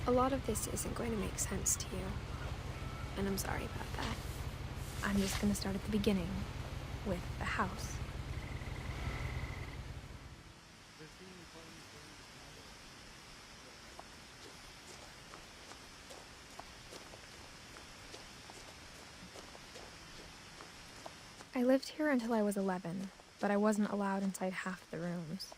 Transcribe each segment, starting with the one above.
A lot of this isn't going to make sense to you, and I'm sorry about that. I'm just going to start at the beginning, with the house. I lived here until I was 11, but I wasn't allowed inside half the rooms.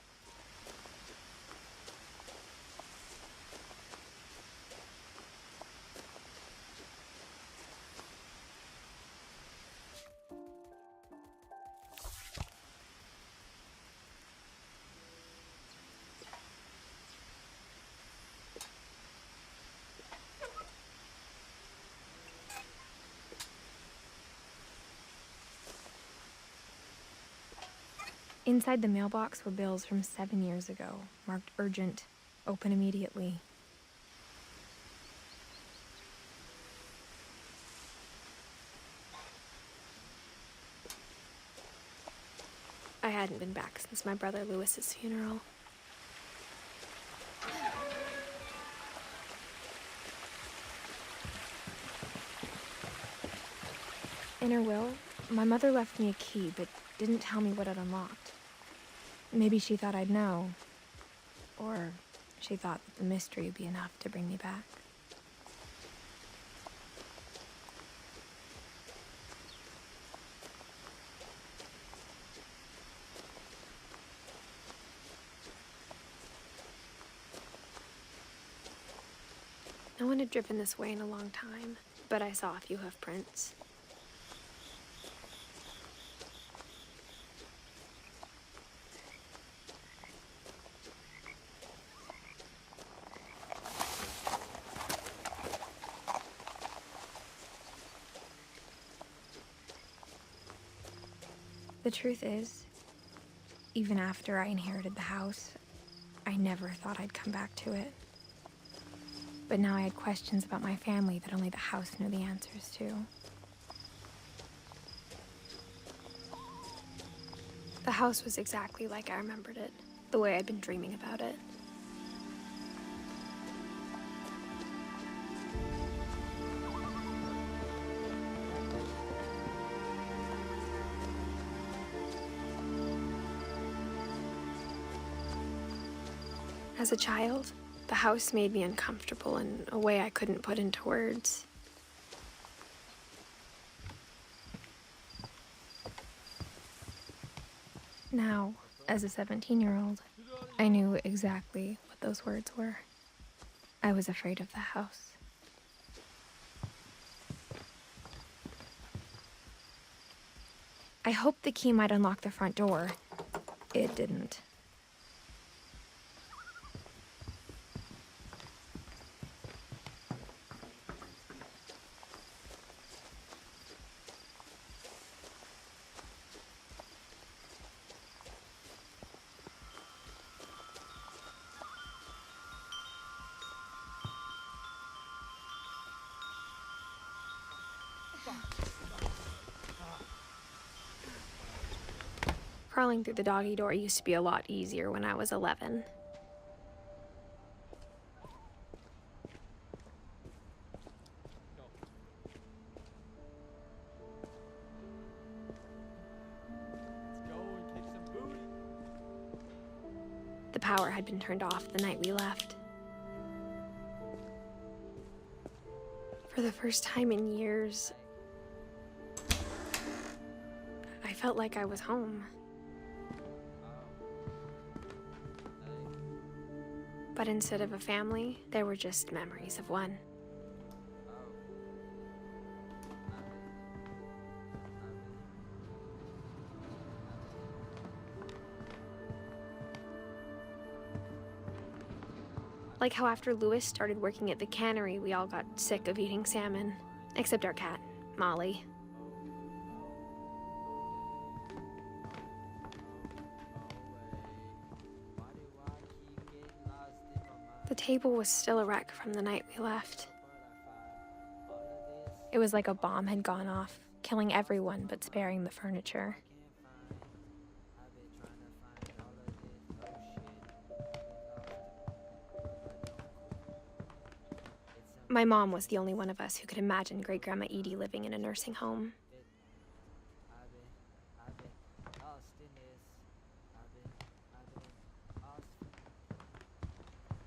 Inside the mailbox were bills from 7 years ago, marked urgent, open immediately. I hadn't been back since my brother Lewis's funeral. In her will, my mother left me a key, but didn't tell me what it unlocked. Maybe she thought I'd know. Or she thought that the mystery would be enough to bring me back. No one had driven this way in a long time, but I saw a few hoof prints. The truth is, even after I inherited the house, I never thought I'd come back to it. But now I had questions about my family that only the house knew the answers to. The house was exactly like I remembered it, the way I'd been dreaming about it. As a child, the house made me uncomfortable in a way I couldn't put into words. Now, as a 17-year-old, I knew exactly what those words were. I was afraid of the house. I hoped the key might unlock the front door. It didn't. Crawling through the doggy door used to be a lot easier when I was 11. The power had been turned off the night we left. For the first time in years, I felt like I was home. But instead of a family, there were just memories of one. Like how after Lewis started working at the cannery, we all got sick of eating salmon. Except our cat, Molly. The table was still a wreck from the night we left. It was like a bomb had gone off, killing everyone but sparing the furniture. My mom was the only one of us who could imagine Great-Grandma Edie living in a nursing home.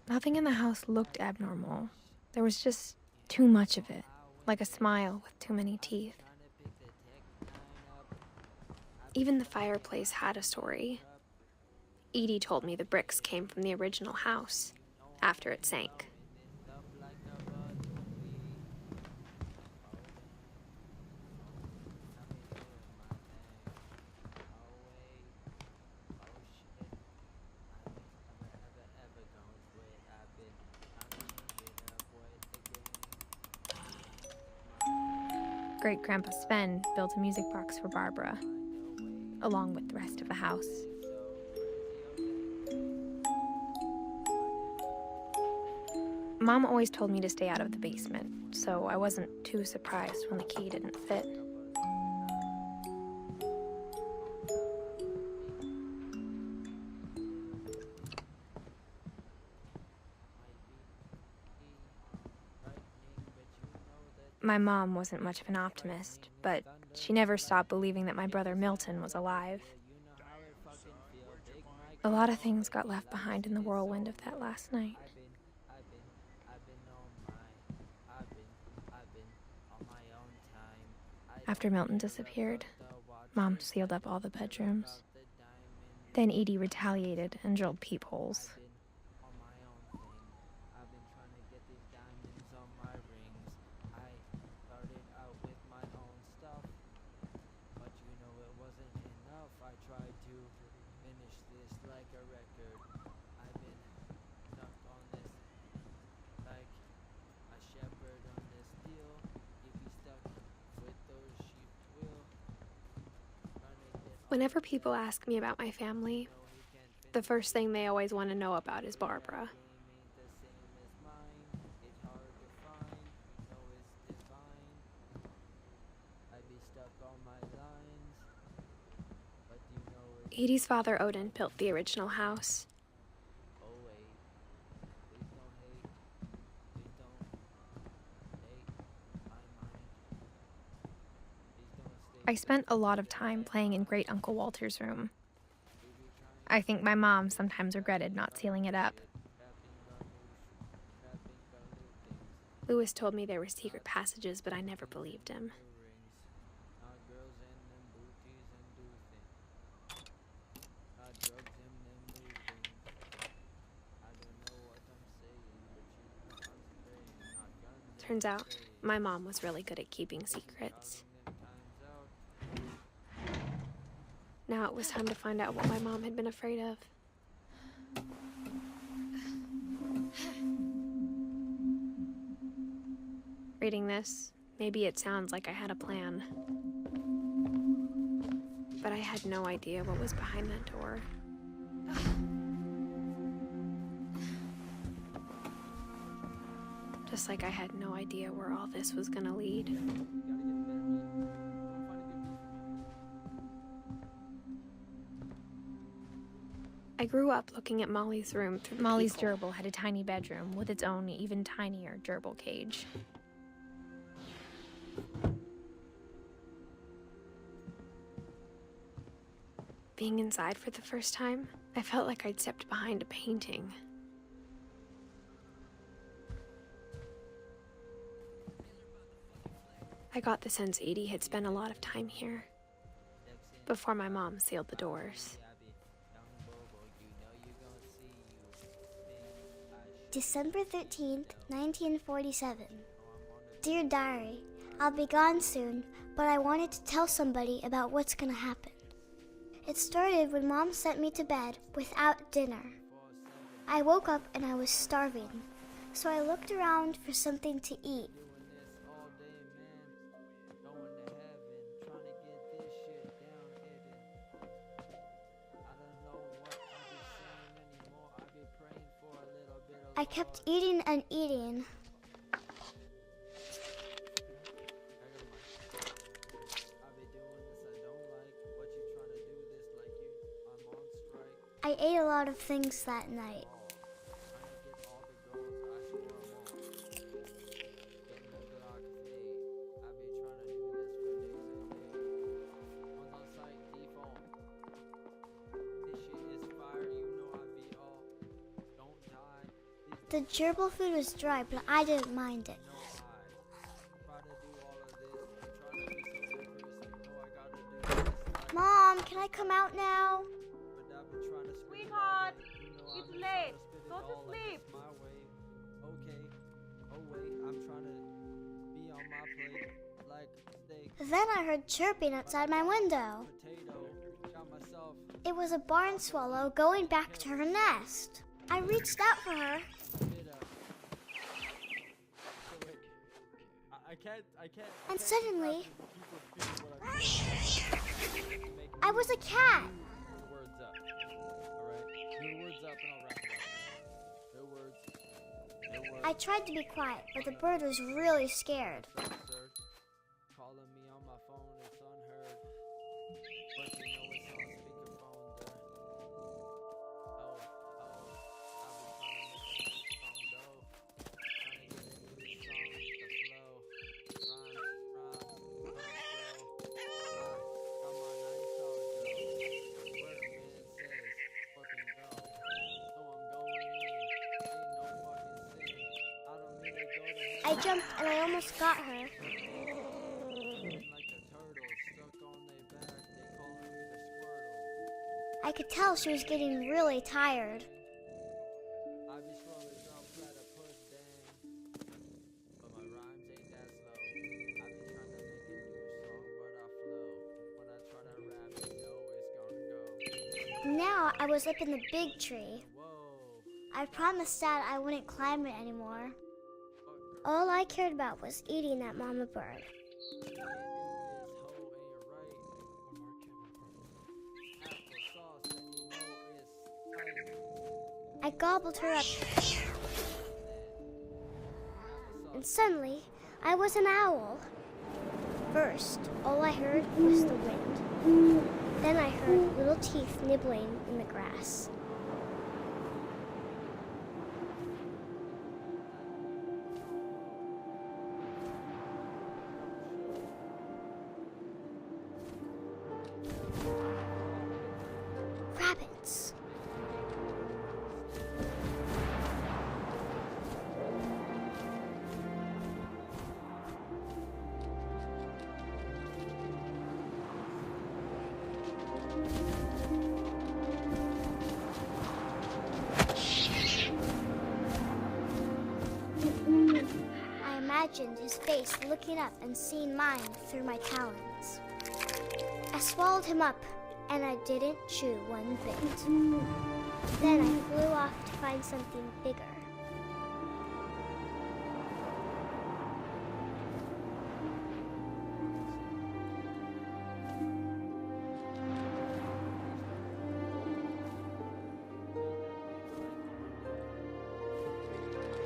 Nothing in the house looked abnormal. There was just too much of it, like a smile with too many teeth. Even the fireplace had a story. Edie told me the bricks came from the original house, after it sank. Great-Grandpa Sven built a music box for Barbara, along with the rest of the house. Mom always told me to stay out of the basement, so I wasn't too surprised when the key didn't fit. My mom wasn't much of an optimist, but she never stopped believing that my brother Milton was alive. A lot of things got left behind in the whirlwind of that last night. After Milton disappeared, Mom sealed up all the bedrooms. Then Edie retaliated and drilled peepholes. Whenever people ask me about my family, the first thing they always want to know about is Barbara. Edie's father, Odin, built the original house. I spent a lot of time playing in Great Uncle Walter's room. I think my mom sometimes regretted not sealing it up. Lewis told me there were secret passages, but I never believed him. Turns out, my mom was really good at keeping secrets. Now it was time to find out what my mom had been afraid of. Reading this, maybe it sounds like I had a plan. But I had no idea what was behind that door. Just like I had no idea where all this was gonna lead. I grew up looking at Molly's room through Molly's gerbil had a tiny bedroom with its own even tinier gerbil cage. Being inside for the first time, I felt like I'd stepped behind a painting. I got the sense Edie had spent a lot of time here, before my mom sealed the doors. December 13th, 1947. Dear Diary, I'll be gone soon, but I wanted to tell somebody about what's gonna happen. It started when Mom sent me to bed without dinner. I woke up and I was starving, so I looked around for something to eat. I kept eating and eating. I ate a lot of things that night. The gerbil food was dry, but I didn't mind it. Mom, can I come out now? Sweetheart, it's late. Go to sleep. Okay. Oh wait, I'm trying to be on my plate like steak, Then I heard chirping outside my window. potato, got myself. It was a barn swallow going back to her nest. I reached out for her. I can't. And suddenly, People feel what I'm I was a cat. Your words up. Alright? Your words up and I'll wrap it up. Your words. Your words. I tried to be quiet, but the bird was really scared. Sir, calling me on my phone, it's unheard. But you know it's on speakerphone there. Oh, I've been trying to make a new song go. Trying to get a new song to flow. Rhymes, come on, I ain't told you. Word man says, fucking go. So I'm going in. Ain't no fucking sin. I don't need to go to hell. I jumped and I almost got her. Like the turtle stuck on their back, they calling me the squirtle. I could tell she was getting really tired. I be swollen up, platypus, dang. But my rhymes ain't that slow. I be trying to make a new song, but I flow. When I try to rap, you know it's gonna go. Now I was up in the big tree. Whoa, I promised Dad I wouldn't climb it anymore. fuck girl, All I cared about was eating that mama bird. can't do this, hoe ain't right. Applesauce, and you know it's tight. I gobbled her up, and suddenly I was an owl. First, all I heard was the wind. Then I heard little teeth nibbling in the grass. Rabbits. I imagined his face looking up and seeing mine through my talons. I swallowed him up, and I didn't chew one bit. Then I flew off to find something bigger.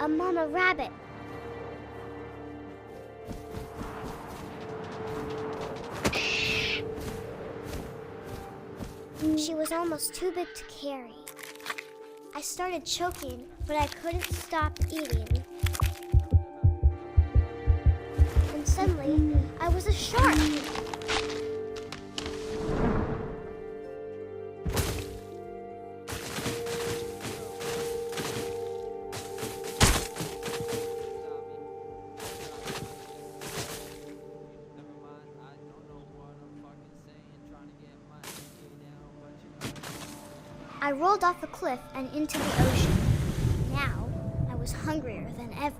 A mama rabbit. She was almost too big to carry. I started choking, but I couldn't stop eating. And suddenly, I was a shark. Never mind, I don't know what I'm fucking saying. Trying to get my energy down, but you know. I rolled off a cliff and into the ocean. Now, I was hungrier than ever.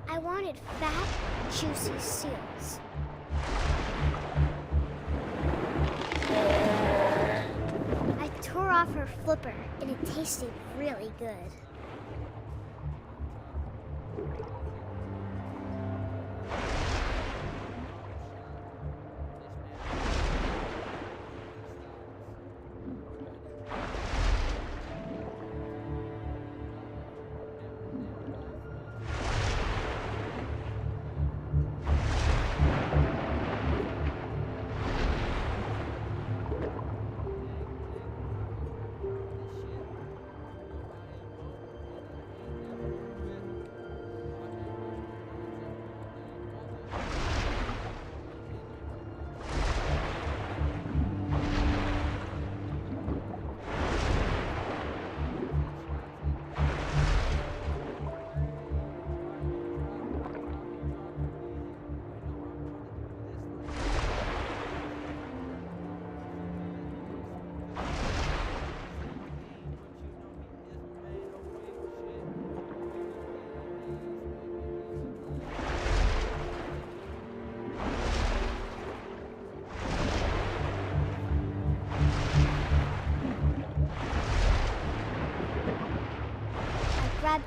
I wanted fat, juicy seals. I tore off her flipper, and it tasted really good.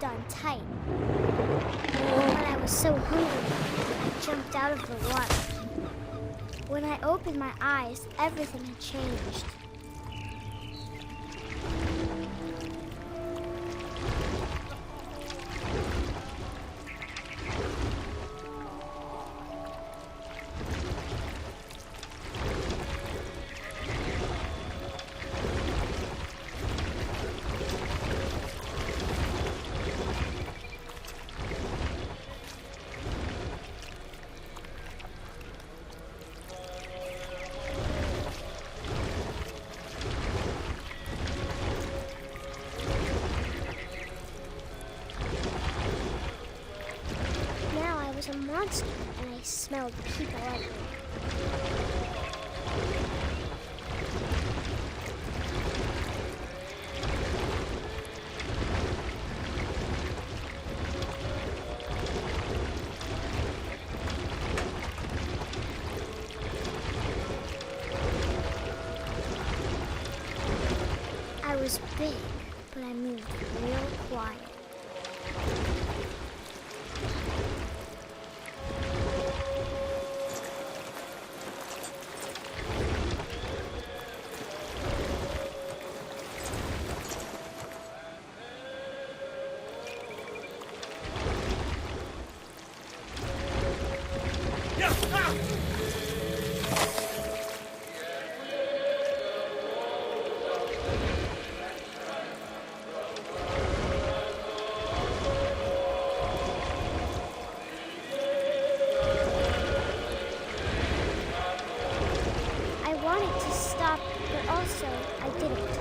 gripped on tight. But I was so hungry, I jumped out of the water. When I opened my eyes, everything had changed. I was a monster, and I smelled people everywhere. I was big, but I moved real quiet. I wanted to stop, but also I didn't.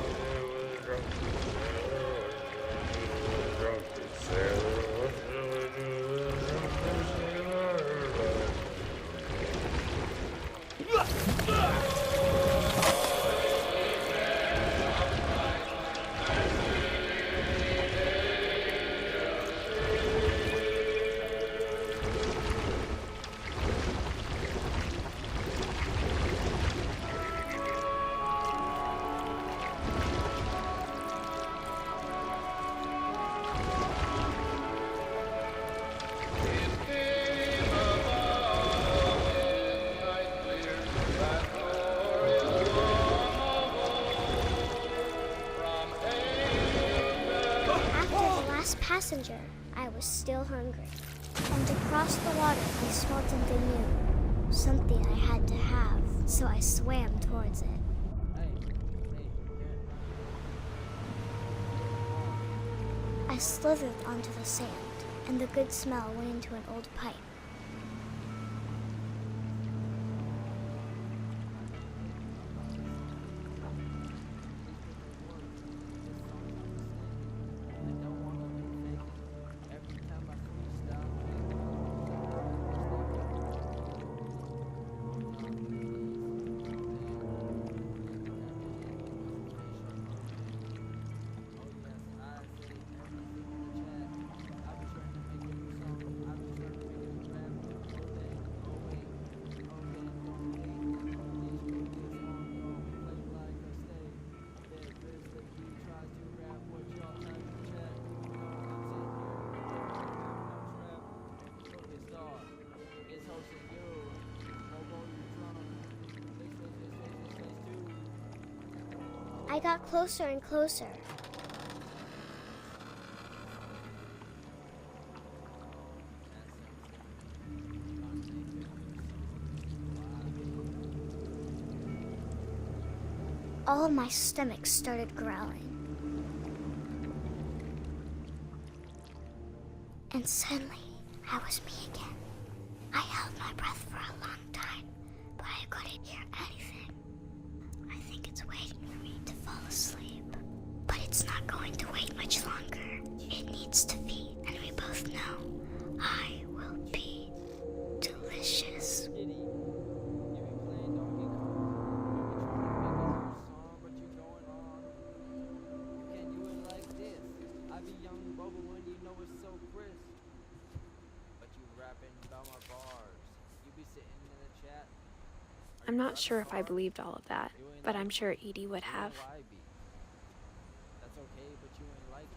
Passenger, I was still hungry. And across the water, I smelled something new. Something I had to have, so I swam towards it. I slithered onto the sand, and the good smell went into an old pipe. I got closer and closer. All of my stomach started growling. And suddenly, I was me again. I held my breath for a long time, but I couldn't hear anything. I think it's waiting for me to fall asleep. But it's not going to wait much longer. It needs to feed, and we both know I will be delicious. I'm not sure if I believed all of that, but I'm sure Edie would have. That's okay, but you ain't like me.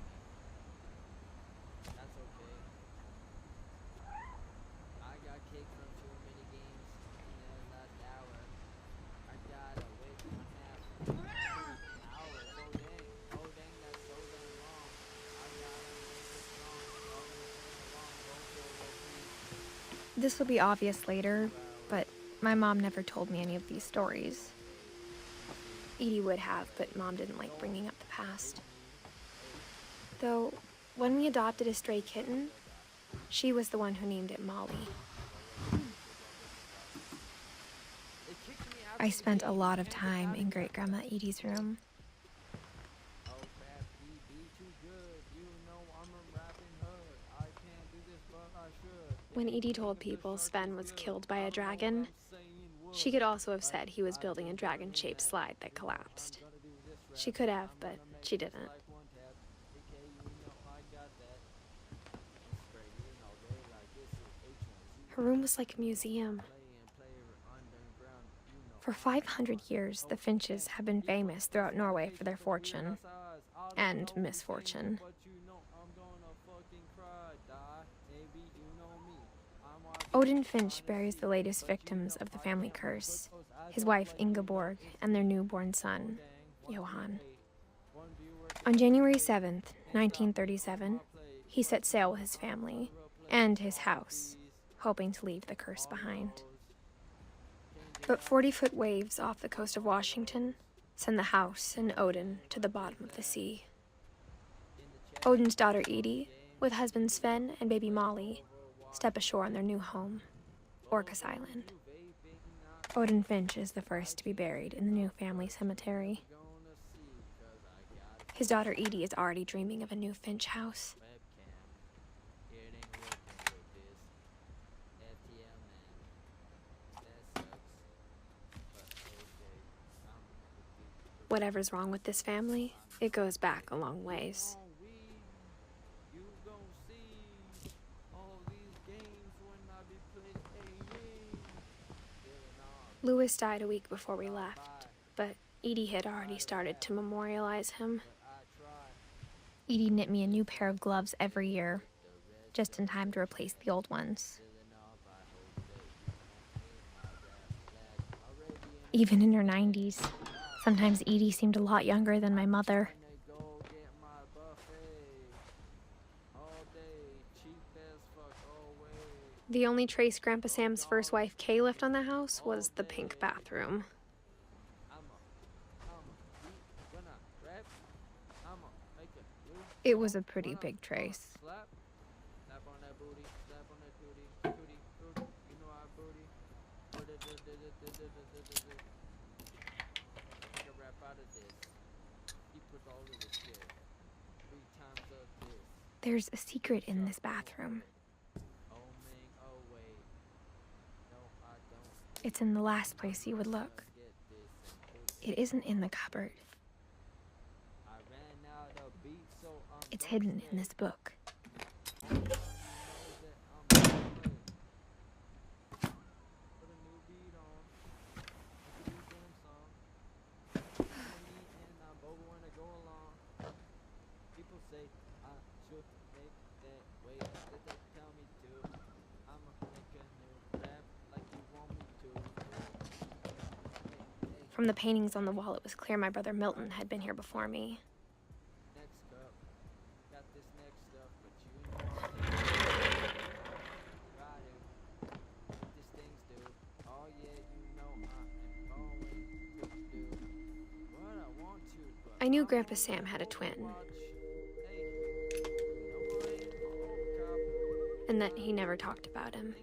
This will be obvious later, but my mom never told me any of these stories. Edie would have, but Mom didn't like bringing up the past. Though, when we adopted a stray kitten, she was the one who named it Molly. I spent a lot of time in Great-Grandma Edie's room. When Edie told people Sven was killed by a dragon, she could also have said he was building a dragon-shaped slide that collapsed. She could have, but she didn't. Her room was like a museum. For 500 years, the Finches have been famous throughout Norway for their fortune and misfortune. Odin Finch buries the latest victims of the family curse, his wife Ingeborg and their newborn son, Johan. On January 7th, 1937, he set sail with his family and his house, hoping to leave the curse behind. But 40-foot waves off the coast of Washington send the house and Odin to the bottom of the sea. Odin's daughter Edie, with husband Sven and baby Molly, step ashore on their new home, Orcas Island. Odin Finch is the first to be buried in the new family cemetery. His daughter Edie is already dreaming of a new Finch house. Whatever's wrong with this family, it goes back a long ways. Louis died a week before we left, but Edie had already started to memorialize him. Edie knit me a new pair of gloves every year, just in time to replace the old ones. Even in her 90s, sometimes Edie seemed a lot younger than my mother. The only trace Grandpa Sam's first wife, Kay, left on the house was the pink bathroom. It was a pretty big trace. There's a secret in this bathroom. It's in the last place you would look. It isn't in the cupboard. It's hidden in this book. From the paintings on the wall, it was clear my brother Milton had been here before me. I knew Grandpa Sam had a twin, and that he never talked about him.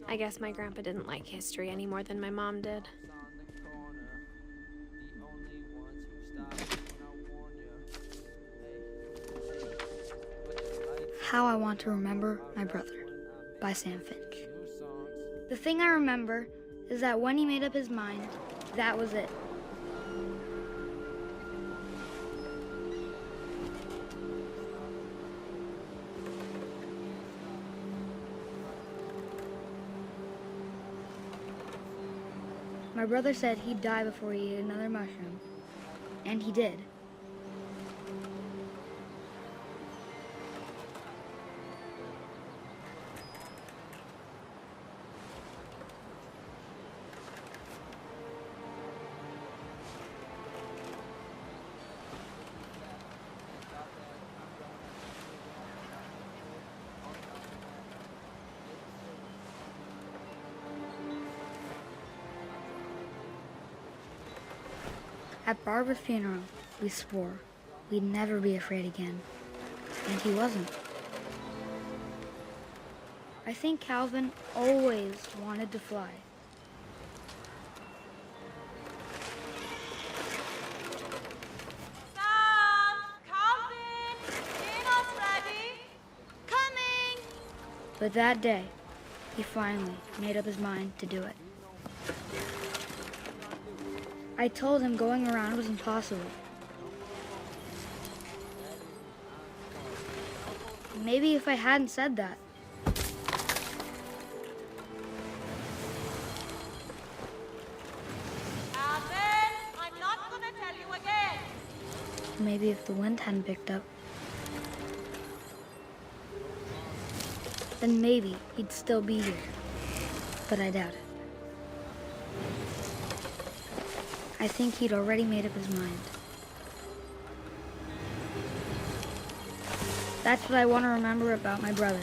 I guess my grandpa didn't like history any more than my mom did. How I Want to Remember My Brother by Sam Finch. The thing I remember is that when he made up his mind, that was it. My brother said he'd die before he ate another mushroom, and he did. At Barbara's funeral, we swore we'd never be afraid again. And he wasn't. I think Calvin always wanted to fly. Sam! Calvin! Dinner's ready! Coming! But that day, he finally made up his mind to do it. I told him going around was impossible. Maybe if I hadn't said that, Alvin, I'm not gonna tell you again. maybe if the wind hadn't picked up, then maybe he'd still be here. But I doubt it. I think he'd already made up his mind. That's what I want to remember about my brother.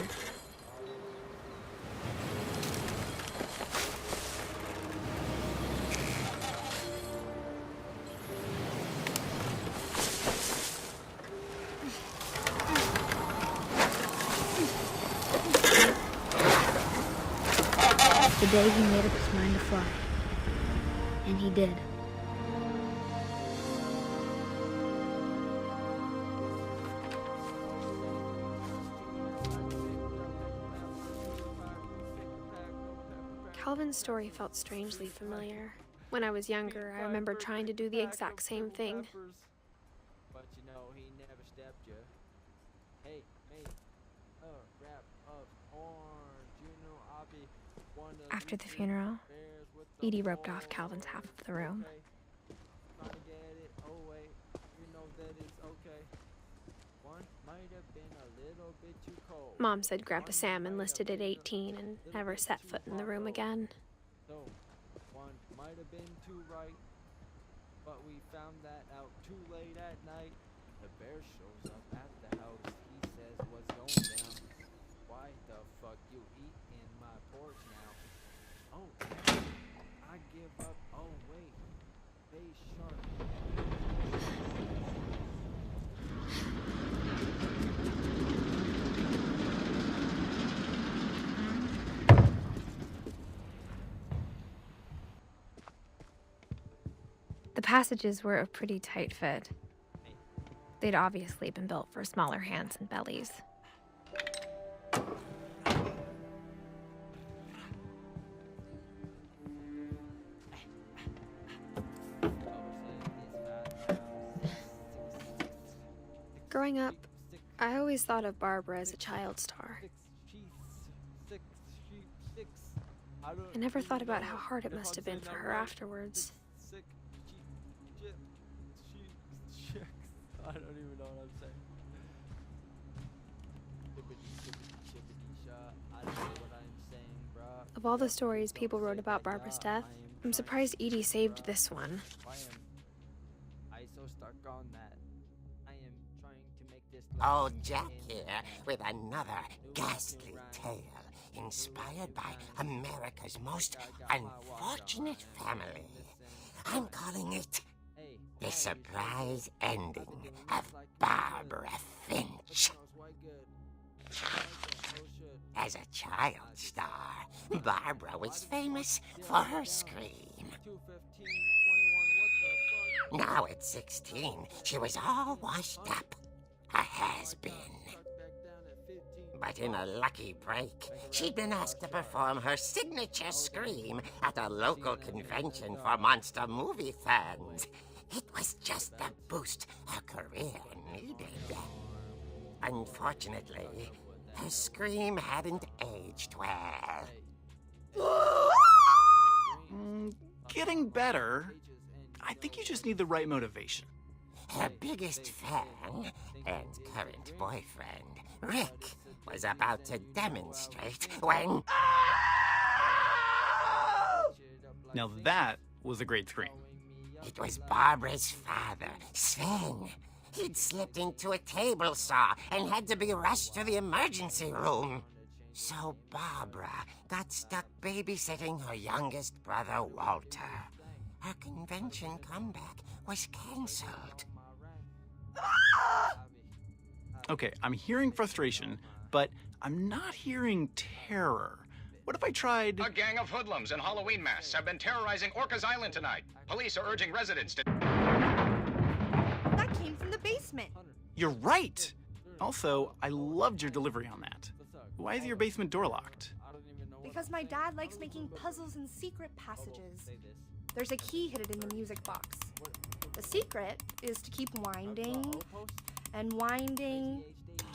The day he made up his mind to fly. And he did. Calvin's story felt strangely familiar. When I was younger, I remember trying to do the exact same thing. But you know, he never stepped you. Hey, mate, wrap of orange. You know, I'll be one of After the these funeral, bears with the Edie roped off horns. Calvin's half of the room. Okay. Trying to get it. Oh wait, you know that it's okay. One might have been a little bit too cold. Mom said Grandpa Sam enlisted at 18 and never set foot in the room again. So, one might have been too right, but we found that out too late at night. The bear shows up at the house. He says what's going down. Why the fuck you eat in my porch now? Oh, I give up. Oh wait, face sharp. The passages were a pretty tight fit. They'd obviously been built for smaller hands and bellies. Growing up, I always thought of Barbara as a child star. I never thought about how hard it must have been for her afterwards. I don't even know what I'm saying. I don't know what I'm saying, bruh. Of all the stories people wrote about Barbara's death, I'm surprised Edie saved this one. Why am I so stuck on that? I am trying to make this. Old Jack here with another ghastly tale inspired by America's most unfortunate family. I'm calling it The Surprise Ending of Barbara Finch. As a child star, Barbara was famous for her scream. Now at 16, she was all washed up, a has-been. But in a lucky break, she'd been asked to perform her signature scream at a local convention for monster movie fans. It was just the boost her career needed. Unfortunately, her scream hadn't aged well. Getting better. I think you just need the right motivation. Her biggest fan and current boyfriend, Rick, was about to demonstrate when... Now that was a great scream. It was Barbara's father, Sven. He'd slipped into a table saw and had to be rushed to the emergency room. So Barbara got stuck babysitting her youngest brother, Walter. her convention comeback was cancelled. Okay, I'm hearing frustration, but I'm not hearing terror. What if I tried... A gang of hoodlums in Halloween masks have been terrorizing Orcas Island tonight. Police are urging residents to... That came from the basement. You're right! Also, I loved your delivery on that. Why is your basement door locked? Because my dad likes making puzzles and secret passages. There's a key hidden in the music box. The secret is to keep winding and winding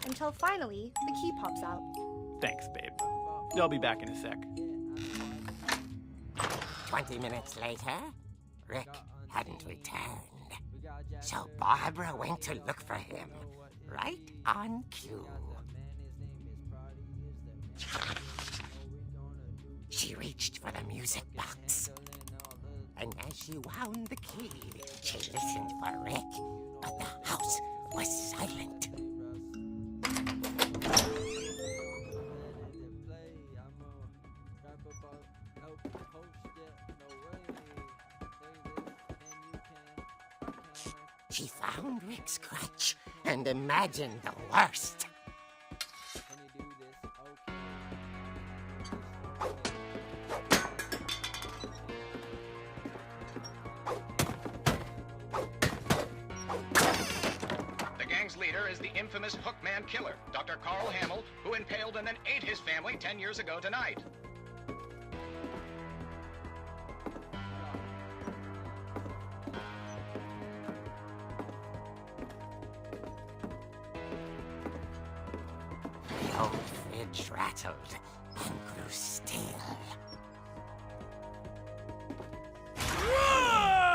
until finally the key pops out. Thanks, babe. I'll be back in a sec. 20 minutes later, Rick hadn't returned. So Barbara went to look for him, right on cue. She reached for the music box. And as she wound the key, she listened for Rick, but the house was silent. She found Rick's crutch and imagined the worst. The gang's leader is the infamous Hookman killer, Dr. Carl Hamill, who impaled and then ate his family 10 years ago tonight. The old fridge rattled and grew still.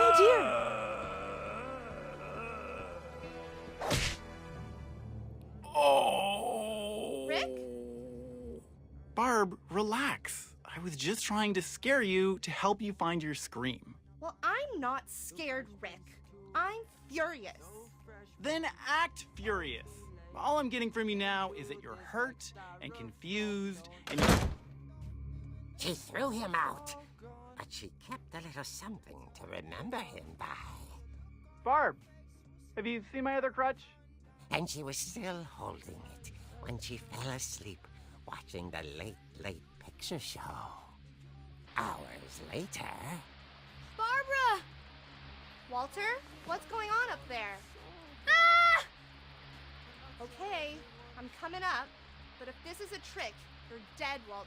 Oh dear! Oh! Rick? Barb, relax. I was just trying to scare you to help you find your scream. Well, I'm not scared, Rick. I'm furious. Then act furious. All I'm getting from you now is that you're hurt and confused and you... She threw him out, but she kept a little something to remember him by. Barb, have you seen my other crutch? And she was still holding it when she fell asleep watching the late picture show. Hours later... Barbara! Walter, what's going on up there? Ah! Okay, I'm coming up, but if this is a trick, you're dead, Walter.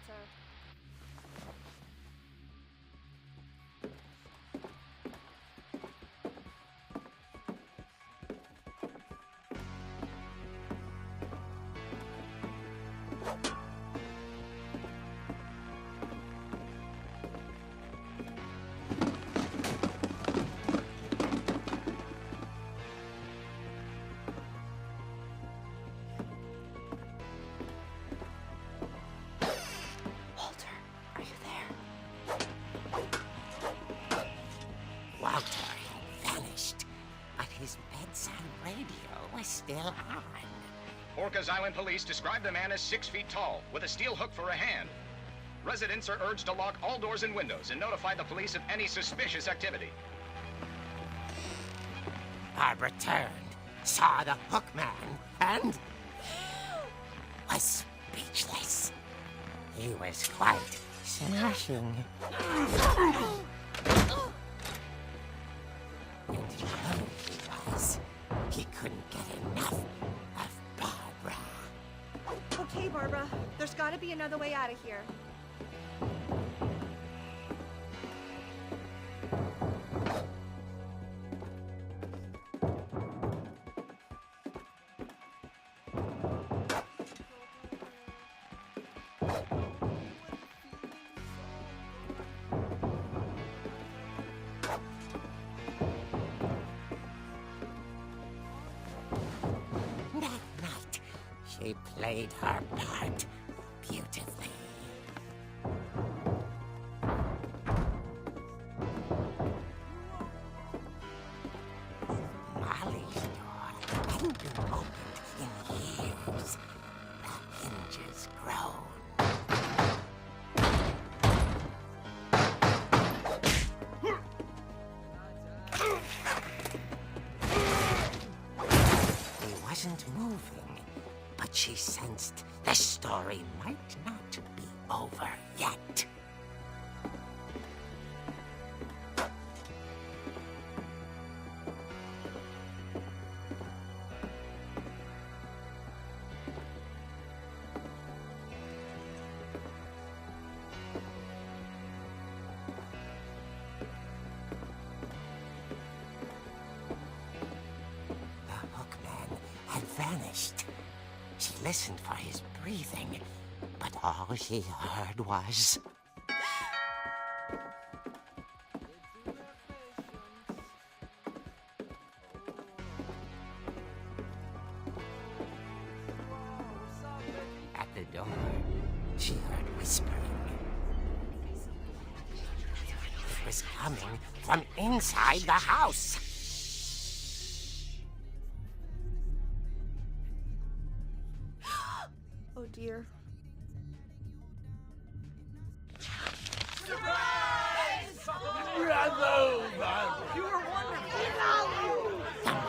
Walter had vanished, but his bedside radio was still on. Orcas Island police describe the man as 6 feet tall, with a steel hook for a hand. Residents are urged to lock all doors and windows and notify the police of any suspicious activity. Barbara turned, saw the hook man, and was speechless. He was quite smashing. And lonely he was. He couldn't get enough of Barbara. Okay, Barbara, there's gotta be another way out of here. That night, she played her part beautifully. Molly's door hadn't been opened in years. The hinges groaned. But she sensed the story might not be over yet. Vanished. She listened for his breathing, but all she heard was... At the door, she heard whispering. It was coming from inside the house. Oh dear. The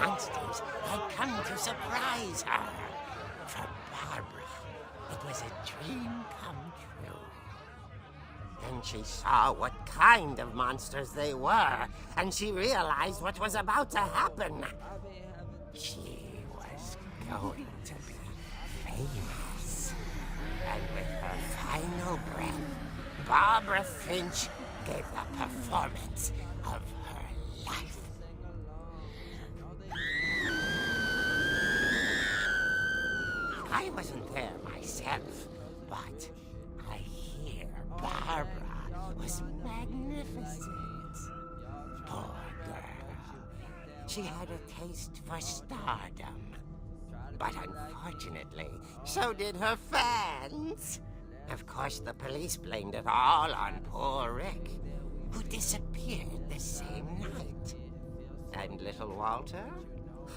monsters had come to surprise her. For Barbara, it was a dream come true. Then she saw what kind of monsters they were, and she realized what was about to happen. She was going to be famous. And with her final breath, Barbara Finch gave the performance of her life. I wasn't there myself, but I hear Barbara was magnificent. Poor girl. She had a taste for stardom. But unfortunately, so did her fans. Of course, the police blamed it all on poor Rick, who disappeared the same night. And little Walter,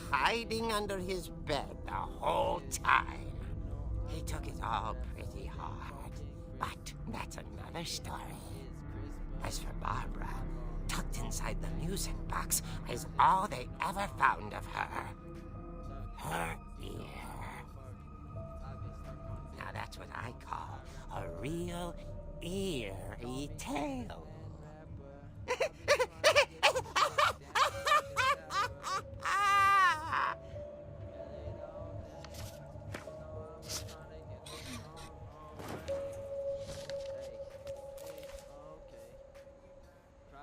hiding under his bed the whole time. He took it all pretty hard, but that's another story. As for Barbara, tucked inside the music box is all they ever found of her. Her ear. Now that's what I call a real eerie tale.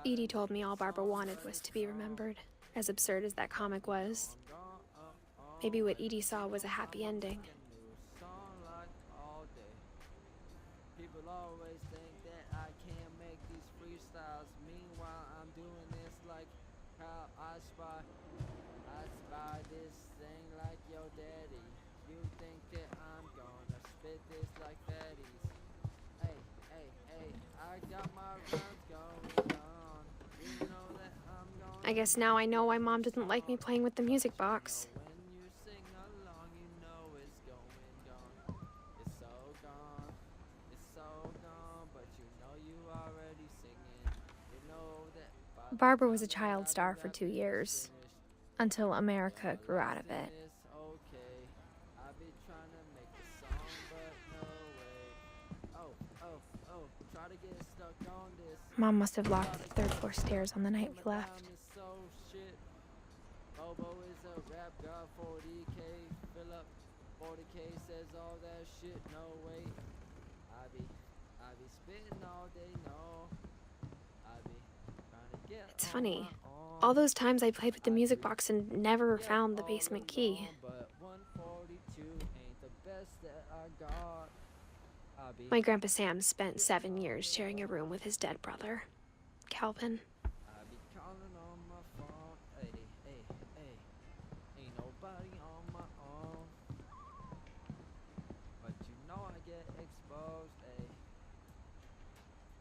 Edie told me all Barbara wanted was to be remembered, as absurd as that comic was. Maybe what Edie saw was a happy ending. People always think that I can't make these freestyles. Meanwhile, I'm doing this like how I spy this thing like your daddy. You think that I'm gonna spit this like fatties? Hey, hey, hey, I got my rhymes going on. You know that I'm going. I guess now I know why Mom didn't like me playing with the music box. Barbara was a child star for 2 years, until America grew out of it. Mom must have locked the third floor stairs on the night we left. Bobo is a rap god, 40K, fill up 40K, says all that shit, no wait. I be spitting all day, no. I be trying to get. It's funny. All those times I played with the music box and never found the basement key. But 142 ain't the best that I got. My Grandpa Sam spent 7 years sharing a room with his dead brother, Calvin. I be calling on my phone, hey, hey, hey. Ain't nobody on my own. But you know I get exposed, hey.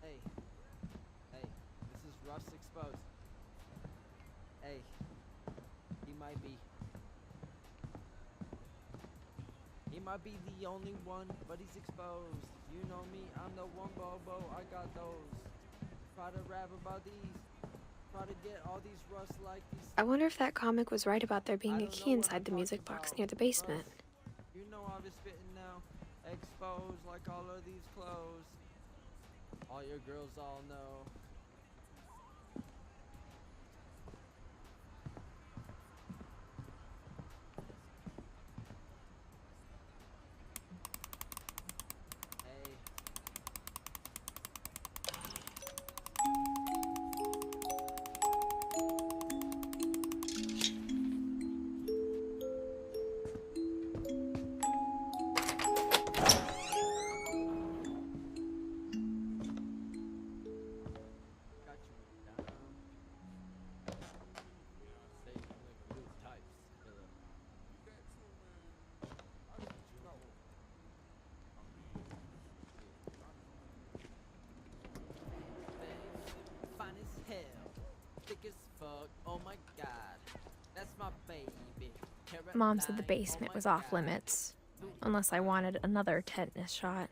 Hey, hey, this is Ruff's exposed. Hey, he might be the only one, but he's exposed. You know me, I'm the one Bobo, I got those. Try to rap about these. Try to get all these rusts like these. I wonder if that comic was right about there being a key inside the music box near the basement. You know suave spitting now. Exposed like all of these clothes. All your girls all know. Oh my god, that's my baby. Mom said the basement was off limits, unless I wanted another tetanus shot.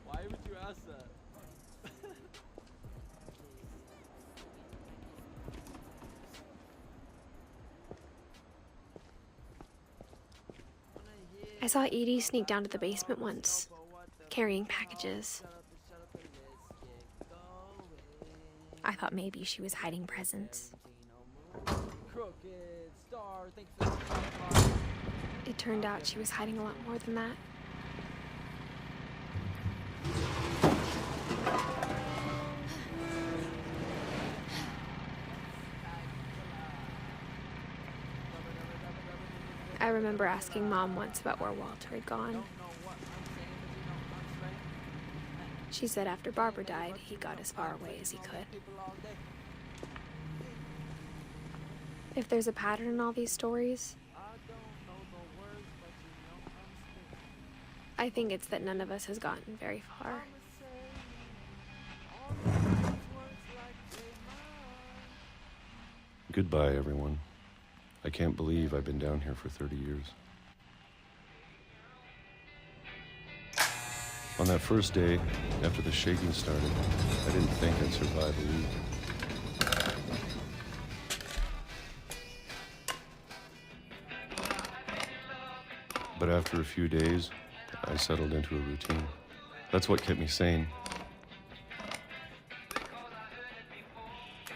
Why would you ask that? I saw Edie sneak down to the basement once, carrying packages. I thought maybe she was hiding presents. It turned out she was hiding a lot more than that. I remember asking Mom once about where Walter had gone. She said after Barbara died, he got as far away as he could. If there's a pattern in all these stories, I think it's that none of us has gotten very far. Goodbye, everyone. I can't believe I've been down here for 30 years. On that first day, after the shaking started, I didn't think I'd survive a week. But after a few days, I settled into a routine. That's what kept me sane.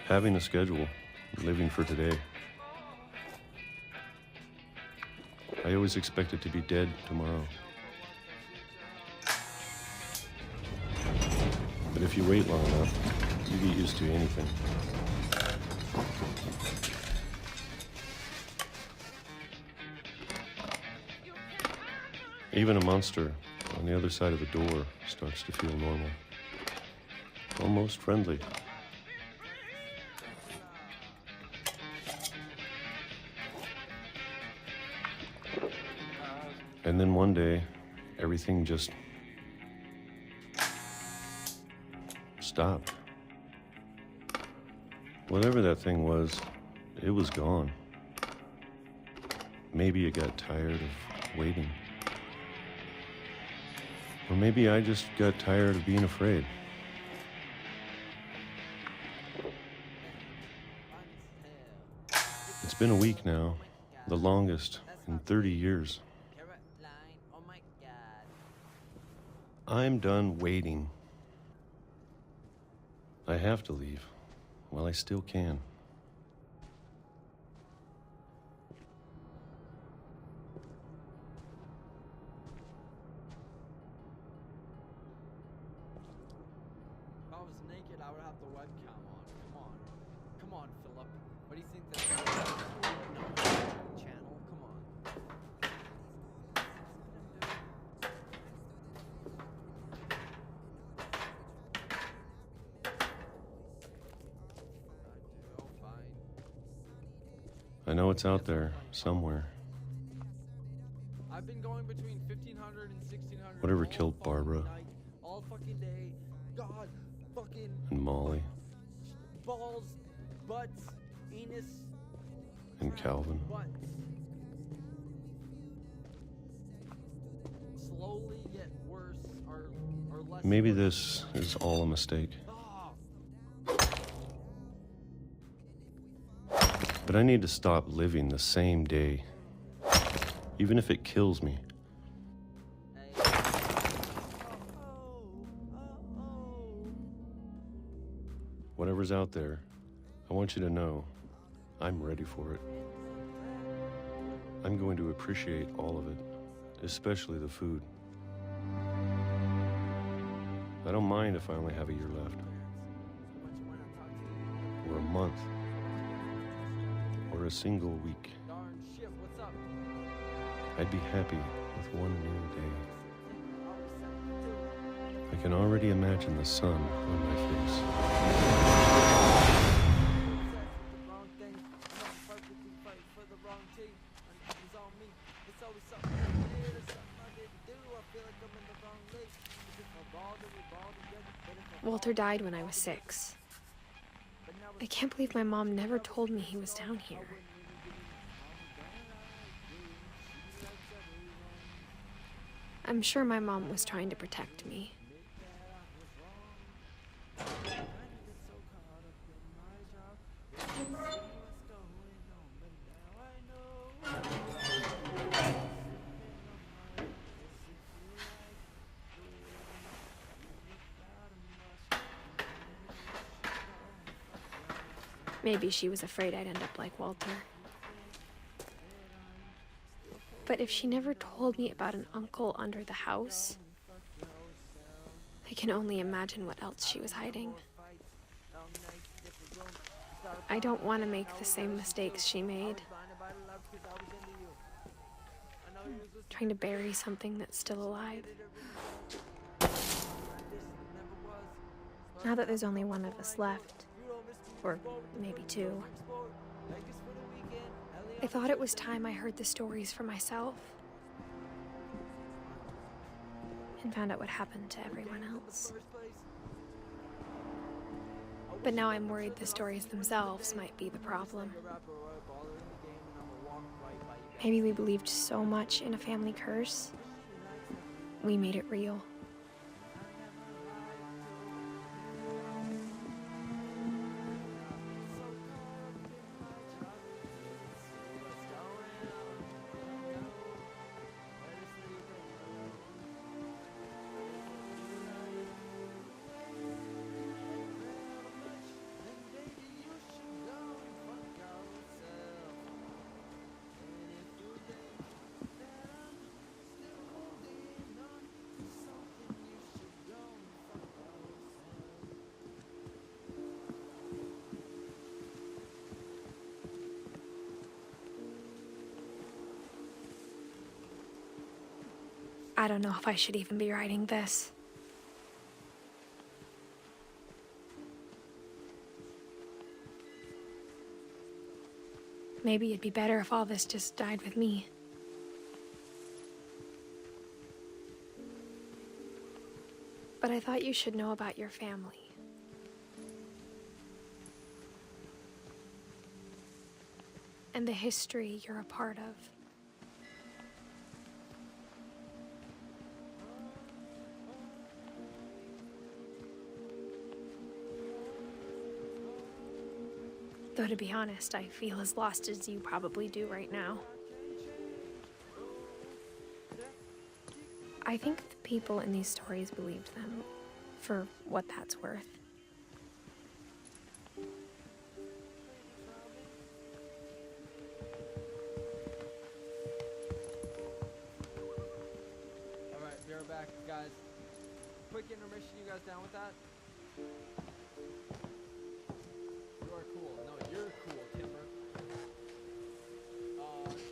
Having a schedule, living for today. I always expected to be dead tomorrow. But if you wait long enough, you get used to anything. Even a monster on the other side of the door starts to feel normal. Almost friendly. And then one day, everything just stopped. Whatever that thing was, it was gone. Maybe it got tired of waiting. Or maybe I just got tired of being afraid. It's been a week now, the longest in 30 years. I'm done waiting. I have to leave while I still can. If I was naked, I would have the webcam on. Come on, Philip. What do you think that's channel? Come on. I know it's out there, somewhere. I've been going between 1500 and 1600. Whatever killed Barbara. Night, all fucking day. God, fucking. And Molly. Balls, butts, anus. And Calvin. Butts. Slowly get worse or less. Maybe this is all a mistake. But I need to stop living the same day even if it kills me. Whatever's out there, I want you to know I'm ready for it. I'm going to appreciate all of it, especially the food. I don't mind if I only have a year left, or a month, or a single week. I'd be happy with one new day. I can already imagine the sun on my face. Walter died when I was 6. I can't believe my mom never told me he was down here. I'm sure my mom was trying to protect me. Maybe she was afraid I'd end up like Walter. But if she never told me about an uncle under the house, I can only imagine what else she was hiding. I don't want to make the same mistakes she made. Trying to bury something that's still alive. Now that there's only one of us left, or maybe 2, I thought it was time I heard the stories for myself and found out what happened to everyone else. But now I'm worried the stories themselves might be the problem. Maybe we believed so much in a family curse, we made it real. I don't know if I should even be writing this. Maybe it'd be better if all this just died with me. But I thought you should know about your family. And the history you're a part of. Though to be honest, I feel as lost as you probably do right now. I think the people in these stories believed them, for what that's worth. Alright, be right back, guys. Quick intermission, you guys down with that? You are cool. No, you're cool, Timber.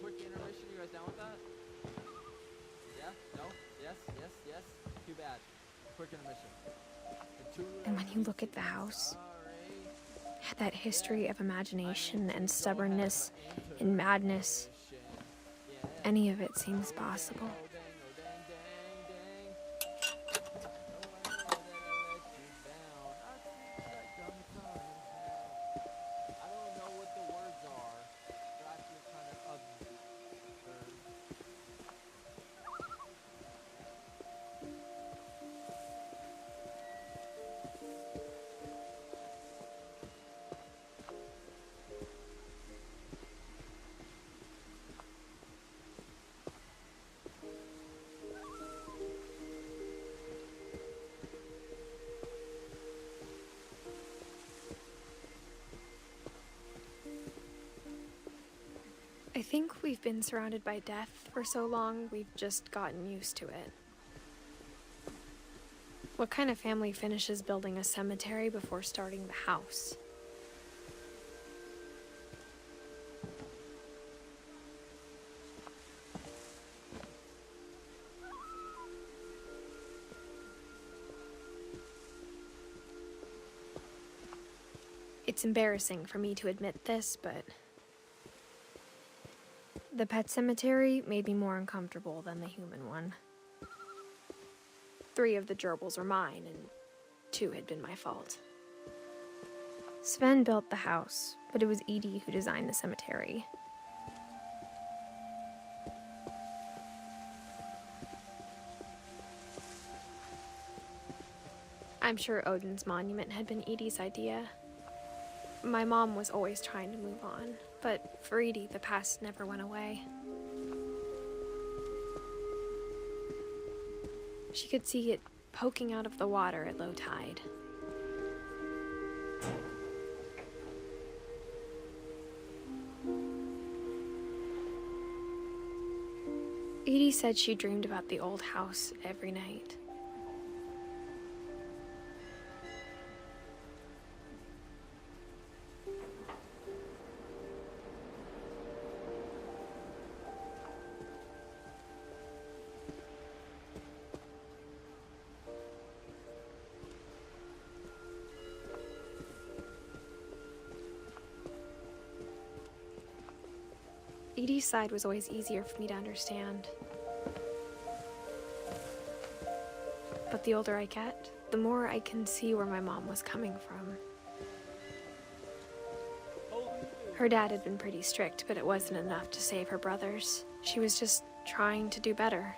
Quick intermission, you guys down with that? Yeah? No? Yes? Yes? Yes? Too bad. Quick intermission. And when you look at the house, that history of imagination and stubbornness and madness, any of it seems possible. think we've been surrounded by death for so long, we've just gotten used to it. What kind of family finishes building a cemetery before starting the house? It's embarrassing for me to admit this, but the pet cemetery made me more uncomfortable than the human one. 3 of the gerbils were mine, and 2 had been my fault. Sven built the house, but it was Edie who designed the cemetery. I'm sure Odin's monument had been Edie's idea. My mom was always trying to move on, but for Edie, the past never went away. She could see it poking out of the water at low tide. Edie said she dreamed about the old house every night. Edie's side was always easier for me to understand. But the older I get, the more I can see where my mom was coming from. Her dad had been pretty strict, but it wasn't enough to save her brothers. She was just trying to do better.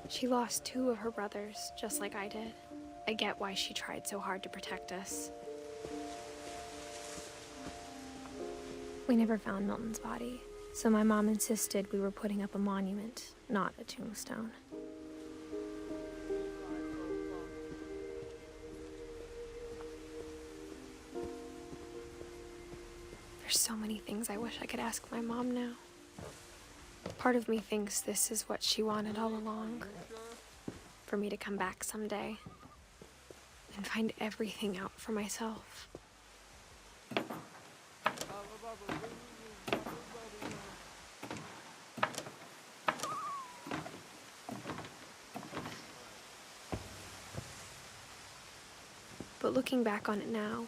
She lost 2 of her brothers, just like I did. I get why she tried so hard to protect us. We never found Milton's body, so my mom insisted we were putting up a monument, not a tombstone. There's so many things I wish I could ask my mom now. Part of me thinks this is what she wanted all along. For me to come back someday and find everything out for myself. But looking back on it now,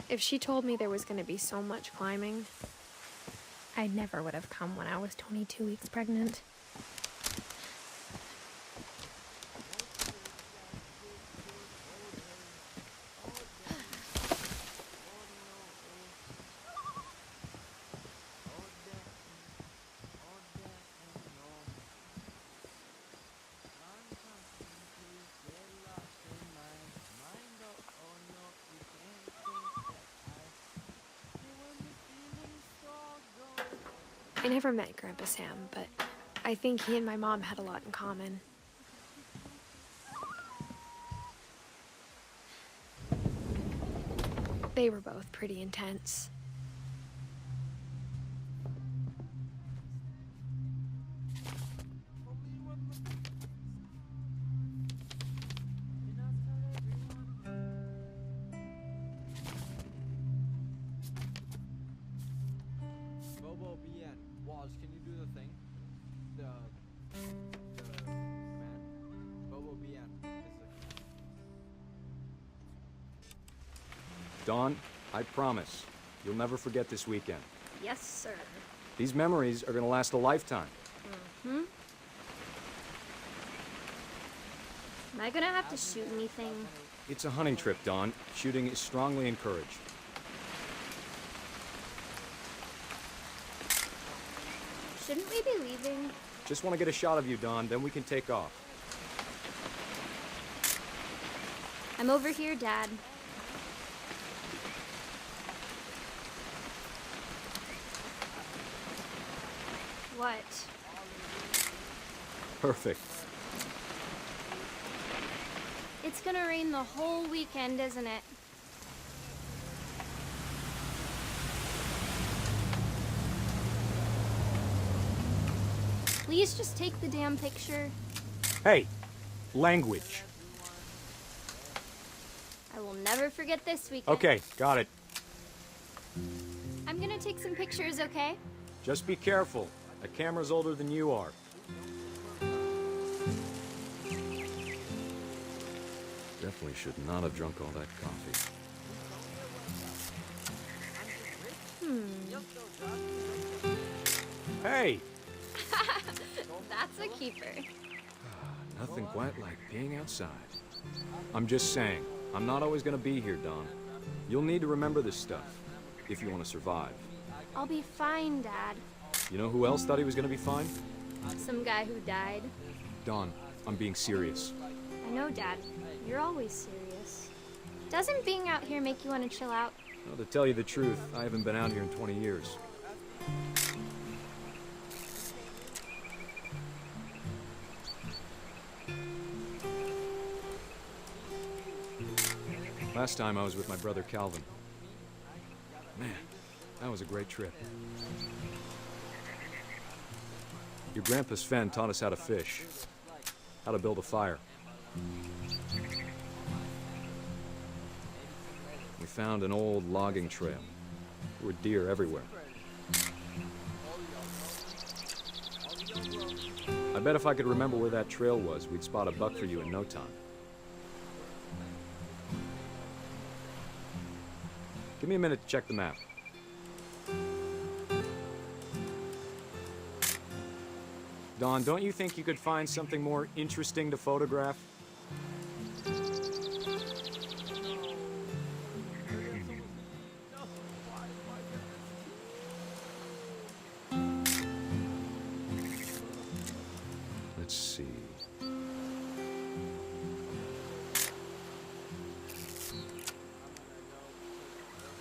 if she told me there was going to be so much climbing, I never would have come when I was 22 weeks pregnant. I never met Grandpa Sam, but I think he and my mom had a lot in common. They were both pretty intense. Can you do the thing? The man? Bobo Bien. Dawn, I promise, you'll never forget this weekend. Yes, sir. These memories are gonna last a lifetime. Am I gonna have to shoot anything? It's a hunting trip, Dawn. Shooting is strongly encouraged. Shouldn't we be leaving? Just want to get a shot of you, Dawn, then we can take off. I'm over here, Dad. What? Perfect. It's gonna rain the whole weekend, isn't it? Please just take the damn picture. Hey, language. I will never forget this weekend. Okay, got it. I'm gonna take some pictures, okay? Just be careful. That camera's older than you are. Definitely should not have drunk all that coffee. Hey! That's a keeper. Nothing quite like being outside. I'm just saying, I'm not always gonna be here, Don. You'll need to remember this stuff, if you want to survive. I'll be fine, Dad. You know who else thought he was gonna be fine? Some guy who died. Don, I'm being serious. I know, Dad. You're always serious. Doesn't being out here make you want to chill out? Well, to tell you the truth, I haven't been out here in 20 years. Last time I was with my brother Calvin. Man, that was a great trip. Your grandpa Sven taught us how to fish, how to build a fire. We found an old logging trail. There were deer everywhere. I bet if I could remember where that trail was, we'd spot a buck for you in no time. Give me a minute to check the map. Don, don't you think you could find something more interesting to photograph? Let's see.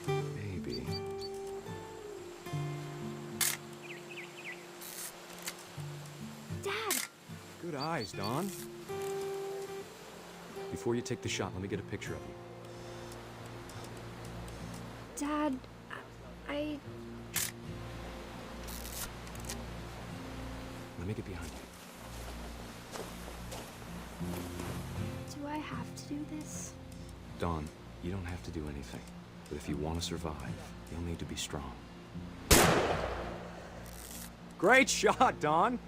Maybe. Dad! Good eyes, Don. Before you take the shot, let me get a picture of you. Dad, I... Let me get behind you. Do I have to do this? Don, you don't have to do anything. But if you want to survive, you'll need to be strong. Great shot, Don!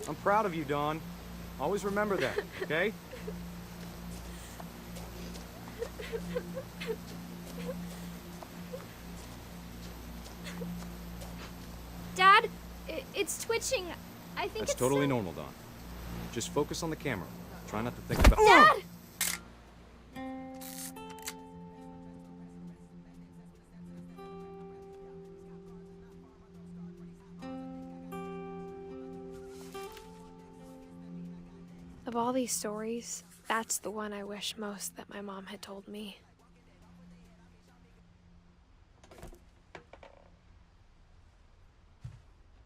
I'm proud of you, Don. Always remember that, okay? Dad, it's twitching. I think That's it's totally so... normal, Don. Just focus on the camera. Try not to think about— Dad! Of all these stories, that's the one I wish most that my mom had told me.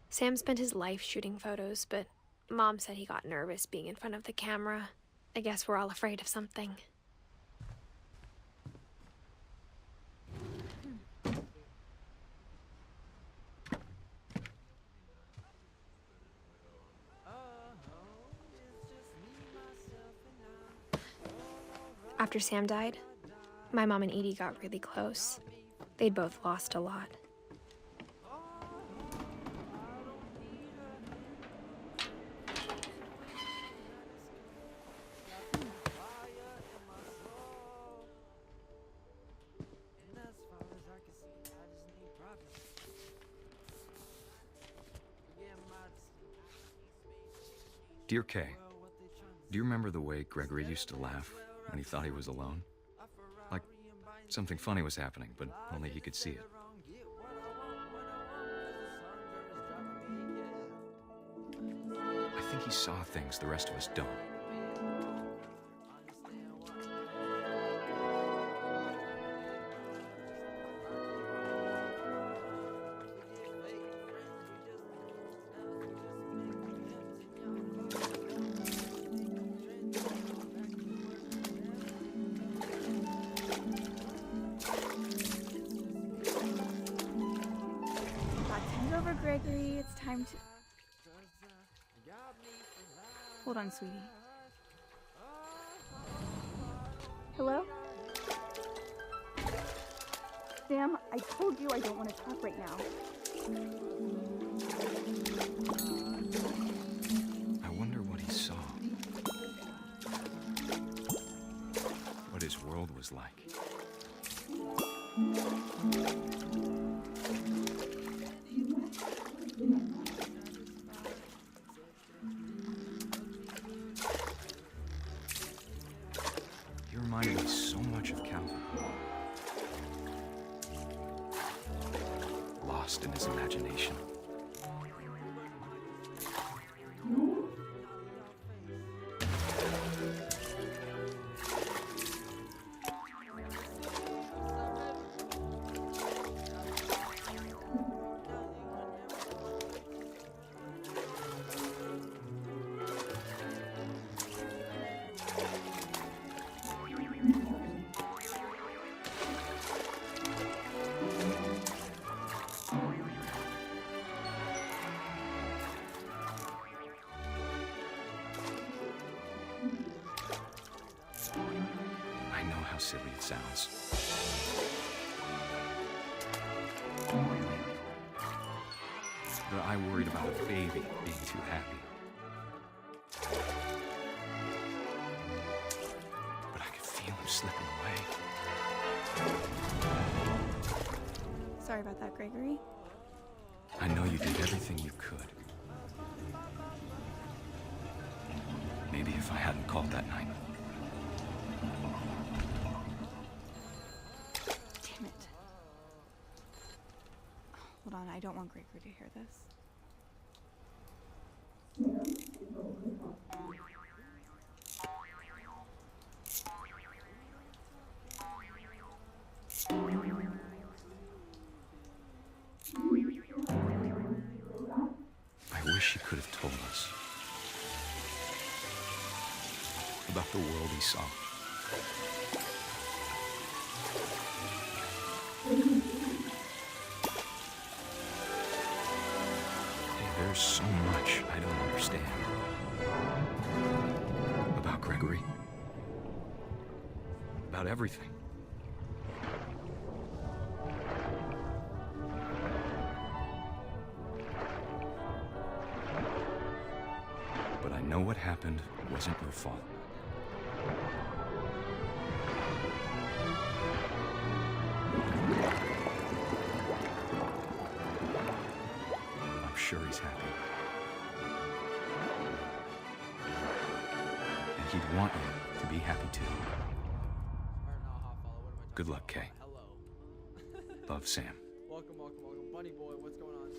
Sam spent his life shooting photos, but Mom said he got nervous being in front of the camera. I guess we're all afraid of something. After Sam died, my mom and Edie got really close. They'd both lost a lot. Dear Kay, do you remember the way Gregory used to laugh when he thought he was alone? Like something funny was happening, but only he could see it. I think he saw things the rest of us don't. over, Gregory. It's time to... Hold on, sweetie. Hello? Sam, I told you I don't want to talk right now. I wonder what he saw. What his world was like. He reminded me so much of Calvin. Lost in his imagination. I know how silly it sounds. But I worried about a baby being too happy. But I could feel him slipping away. Sorry about that, Gregory. I know you did everything you could. Maybe if I hadn't called that night. Damn it. Hold on, I don't want Gregory to hear this. I wish he could have told us about the world he saw. Hey, there's so much I don't understand about Gregory, about everything. But I know what happened wasn't your fault. I'm sure he's happy. And he'd want you to be happy too. Good luck, Kay. Love, Sam. Welcome. Bunny boy, what's going on?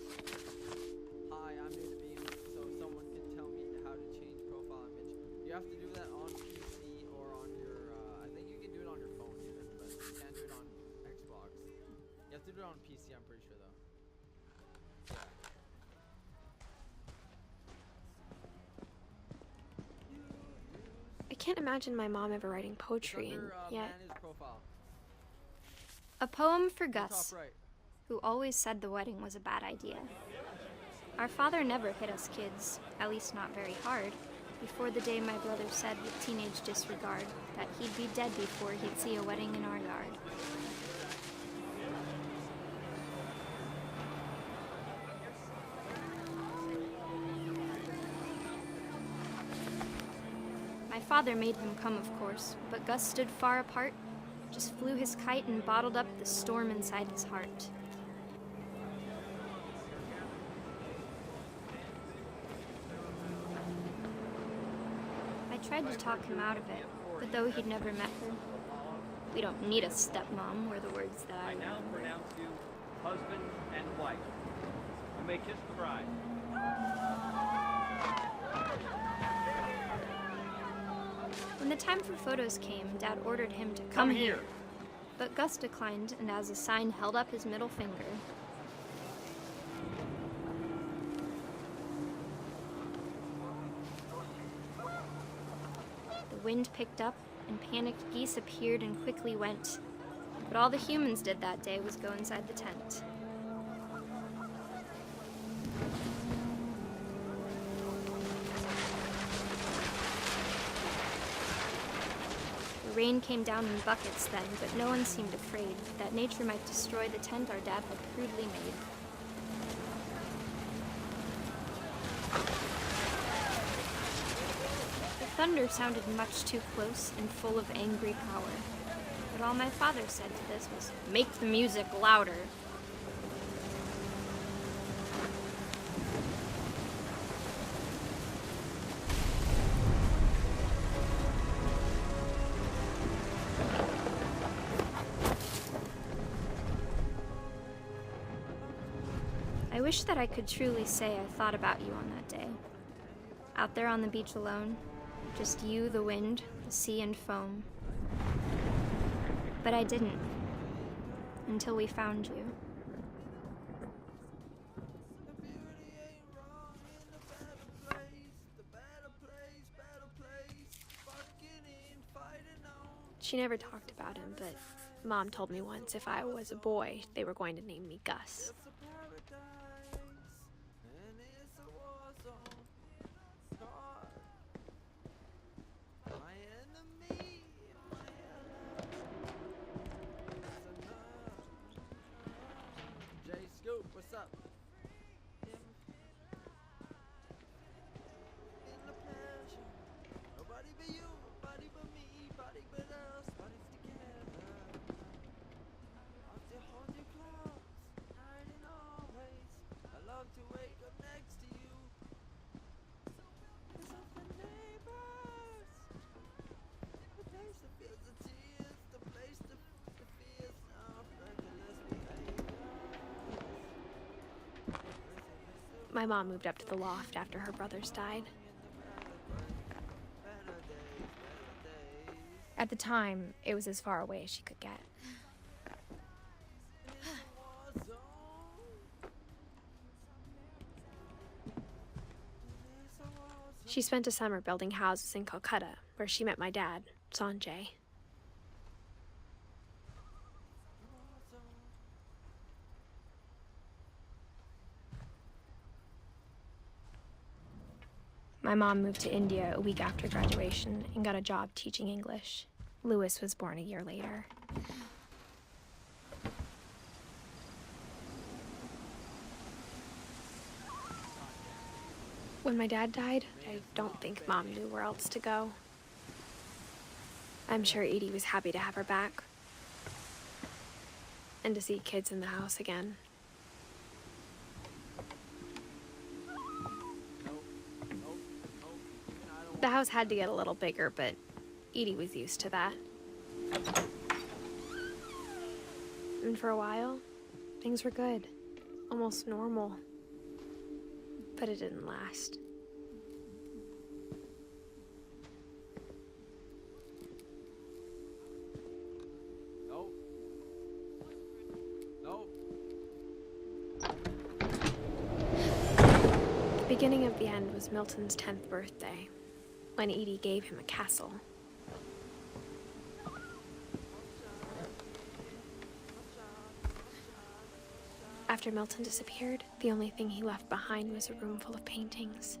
Hi, I'm new to Beam, so someone can tell me how to change profile image. You have to do that on PC or on your, I think you can do it on your phone even, but you can't do it on Xbox. You have to do it on PC, I'm pretty sure though. I can't imagine my mom ever writing poetry, and yet... A poem for Gus, who always said the wedding was a bad idea. Our father never hit us kids, at least not very hard, before the day my brother said with teenage disregard that he'd be dead before he'd see a wedding in our yard. My father made him come, of course, but Gus stood far apart, just flew his kite and bottled up the storm inside his heart. I tried to talk him out of it, but though he'd never met her, we don't need a stepmom were the words that I now remember. pronounce you husband and wife. You may kiss the bride. When the time for photos came, Dad ordered him to come here. But Gus declined, and as a sign held up his middle finger. The wind picked up, and panicked geese appeared and quickly went. But all the humans did that day was go inside the tent. The rain came down in buckets then, but no one seemed afraid that nature might destroy the tent our dad had crudely made. The thunder sounded much too close and full of angry power. But all my father said to this was, "Make the music louder." I wish that I could truly say I thought about you on that day. Out there on the beach alone, just you, the wind, the sea, and foam. But I didn't, until we found you. She never talked about him, but Mom told me once if I was a boy, they were going to name me Gus. What's up? Nobody but you, nobody but me, nobody but us, body's together. I'll still hold you close, night and always. I love to wake up next to you. It's of the neighbors, the place that feels the tears, the place that feels now reckless behavior. My mom moved up to the loft after her brothers died. At the time, it was as far away as she could get. She spent a summer building houses in Calcutta, where she met my dad, Sanjay. My mom moved to India a week after graduation and got a job teaching English. Louis was born a year later. When my dad died, I don't think Mom knew where else to go. I'm sure Edie was happy to have her back and to see kids in the house again. The house had to get a little bigger, but Edie was used to that. And for a while, things were good, almost normal. But it didn't last. No. No. The beginning of the end was Milton's 10th birthday, when Edie gave him a castle. After Milton disappeared, the only thing he left behind was a room full of paintings.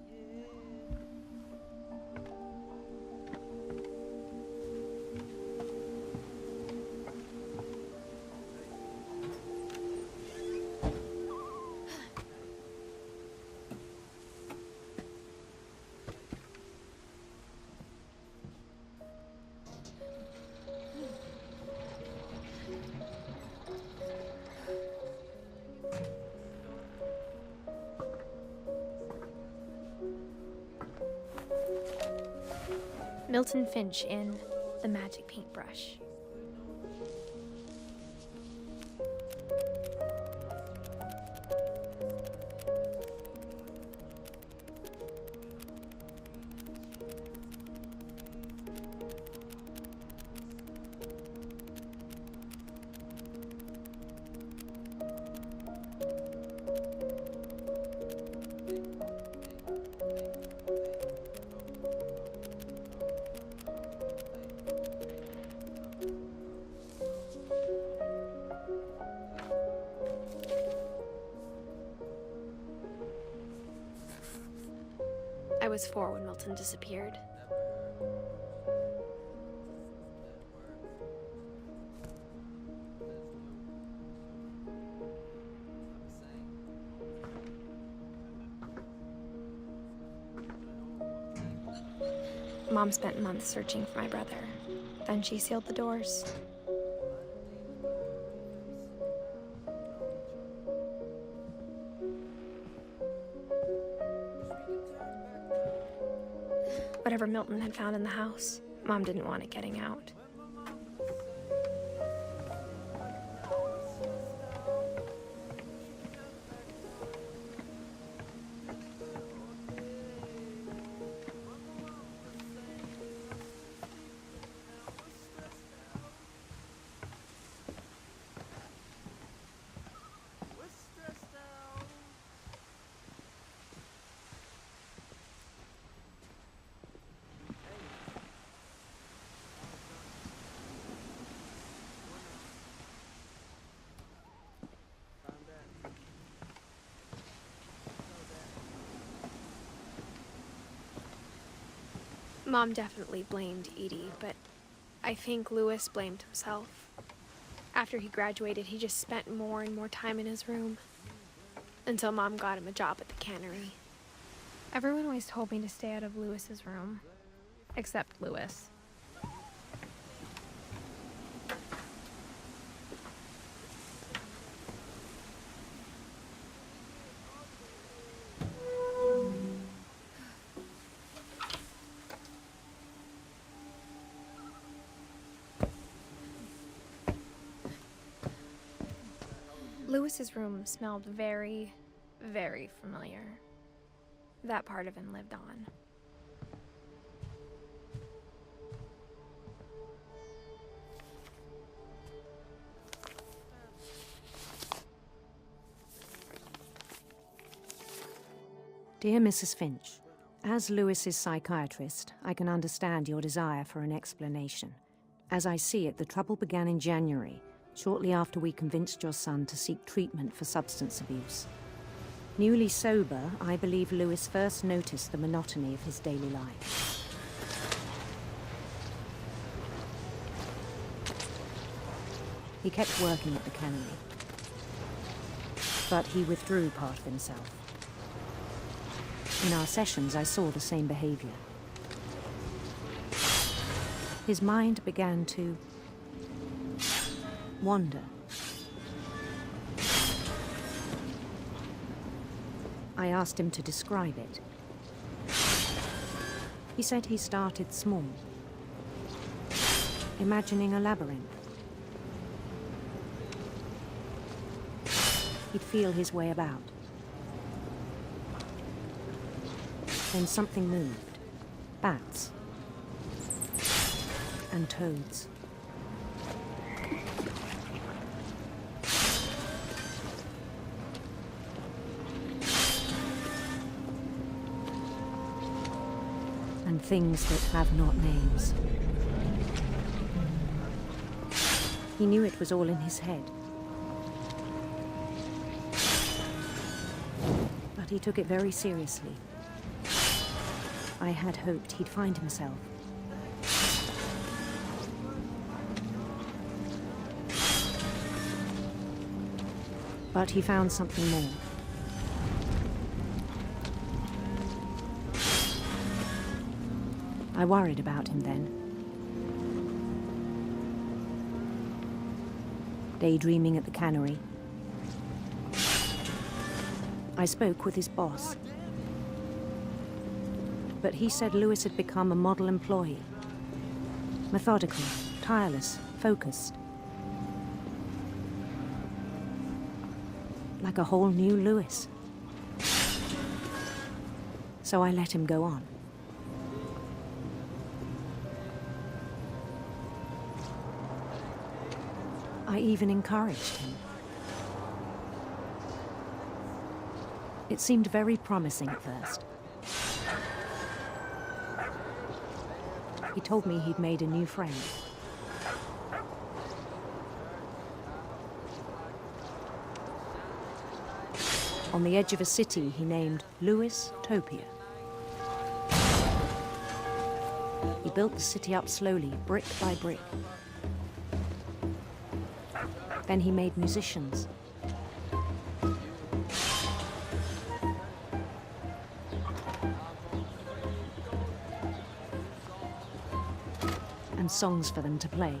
Milton Finch in The Magic Paintbrush. was 4 when Milton disappeared. Mom spent months searching for my brother. Then she sealed the doors. Whatever Milton had found in the house, Mom didn't want it getting out. Mom definitely blamed Edie, but I think Louis blamed himself. After he graduated, he just spent more and more time in his room, until Mom got him a job at the cannery. Everyone always told me to stay out of Louis's room, except Louis. Louis's room smelled very, very familiar. That part of him lived on. Dear Mrs. Finch, as Louis's psychiatrist, I can understand your desire for an explanation. As I see it, the trouble began in January, shortly after we convinced your son to seek treatment for substance abuse. Newly sober, I believe Louis first noticed the monotony of his daily life. He kept working at the cannery, but he withdrew part of himself. In our sessions, I saw the same behavior. His mind began to wander. I asked him to describe it. He said he started small, imagining a labyrinth. He'd feel his way about. Then something moved. Bats. And toads. And things that have not names. He knew it was all in his head. But he took it very seriously. I had hoped he'd find himself. But he found something more. I worried about him then. Daydreaming at the cannery. I spoke with his boss. But he said Louis had become a model employee. Methodical, tireless, focused. Like a whole new Louis. So I let him go on. I even encouraged him. It seemed very promising at first. He told me he'd made a new friend. On the edge of a city he named Louis Topia. built the city up slowly, brick by brick. Then he made musicians. And songs for them to play.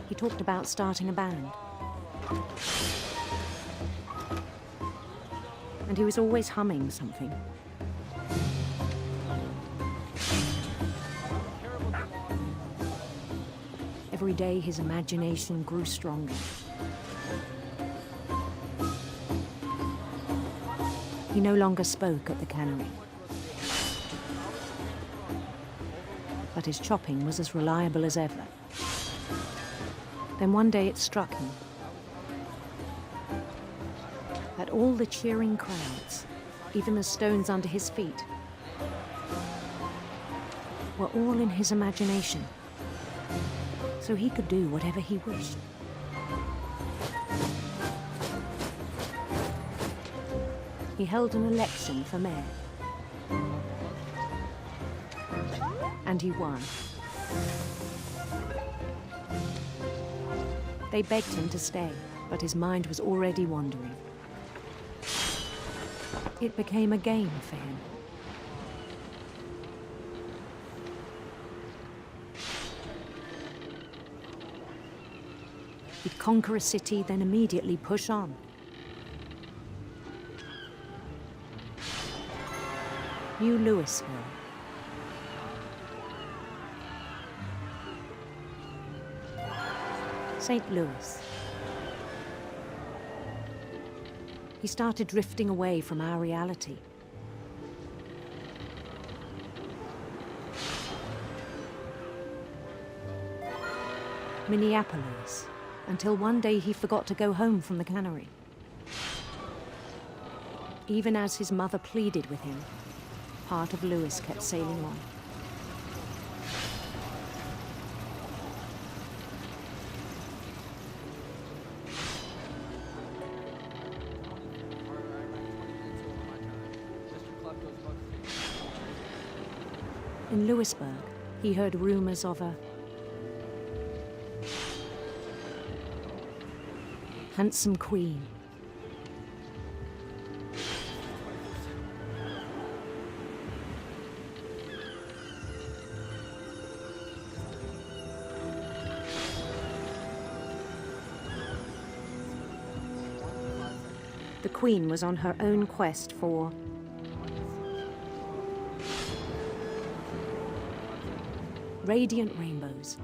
He talked about starting a band. And he was always humming something. Every day his imagination grew stronger. He no longer spoke at the cannery. But his chopping was as reliable as ever. Then one day it struck him that all the cheering crowds, even the stones under his feet, were all in his imagination, so he could do whatever he wished. He held an election for mayor. And he won. They begged him to stay, but his mind was already wandering. It became a game for him. He'd conquer a city, then immediately push on. New Louisville. St. Louis. He started drifting away from our reality. Minneapolis, until one day he forgot to go home from the cannery. Even as his mother pleaded with him, part of Louis kept sailing on. In Louisburg, he heard rumors of a handsome queen. The queen was on her own quest for radiant rainbows.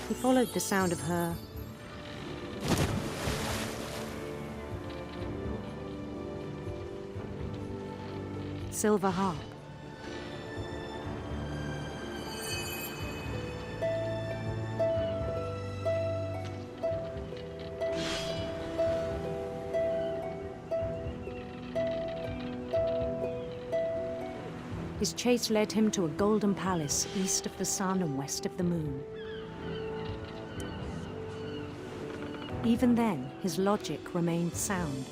He followed the sound of her silver harp. His chase led him to a golden palace east of the sun and west of the moon. Even then, his logic remained sound.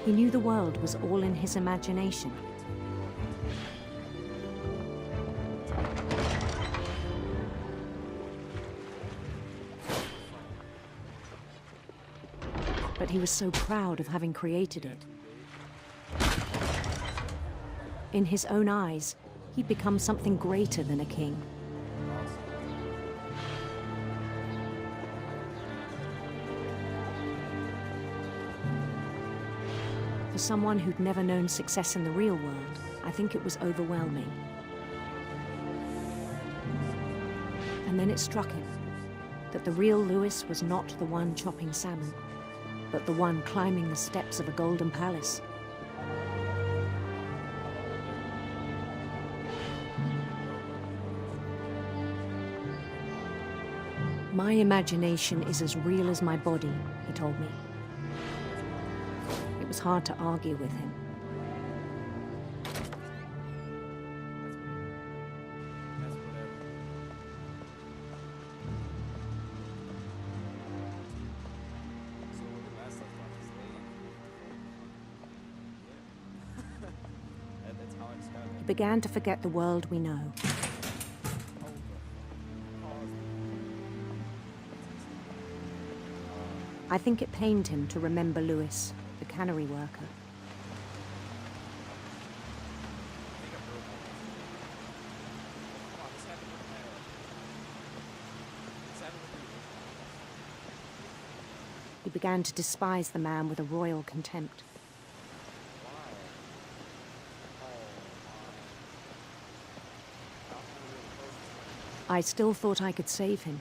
He knew the world was all in his imagination. But he was so proud of having created it. In his own eyes, he'd become something greater than a king. For someone who'd never known success in the real world, I think it was overwhelming. And then it struck him that the real Louis was not the one chopping salmon, but the one climbing the steps of a golden palace. My imagination is as real as my body, he told me. It was hard to argue with him. began to forget the world we know. I think it pained him to remember Lewis, the cannery worker. He began to despise the man with a royal contempt. I still thought I could save him.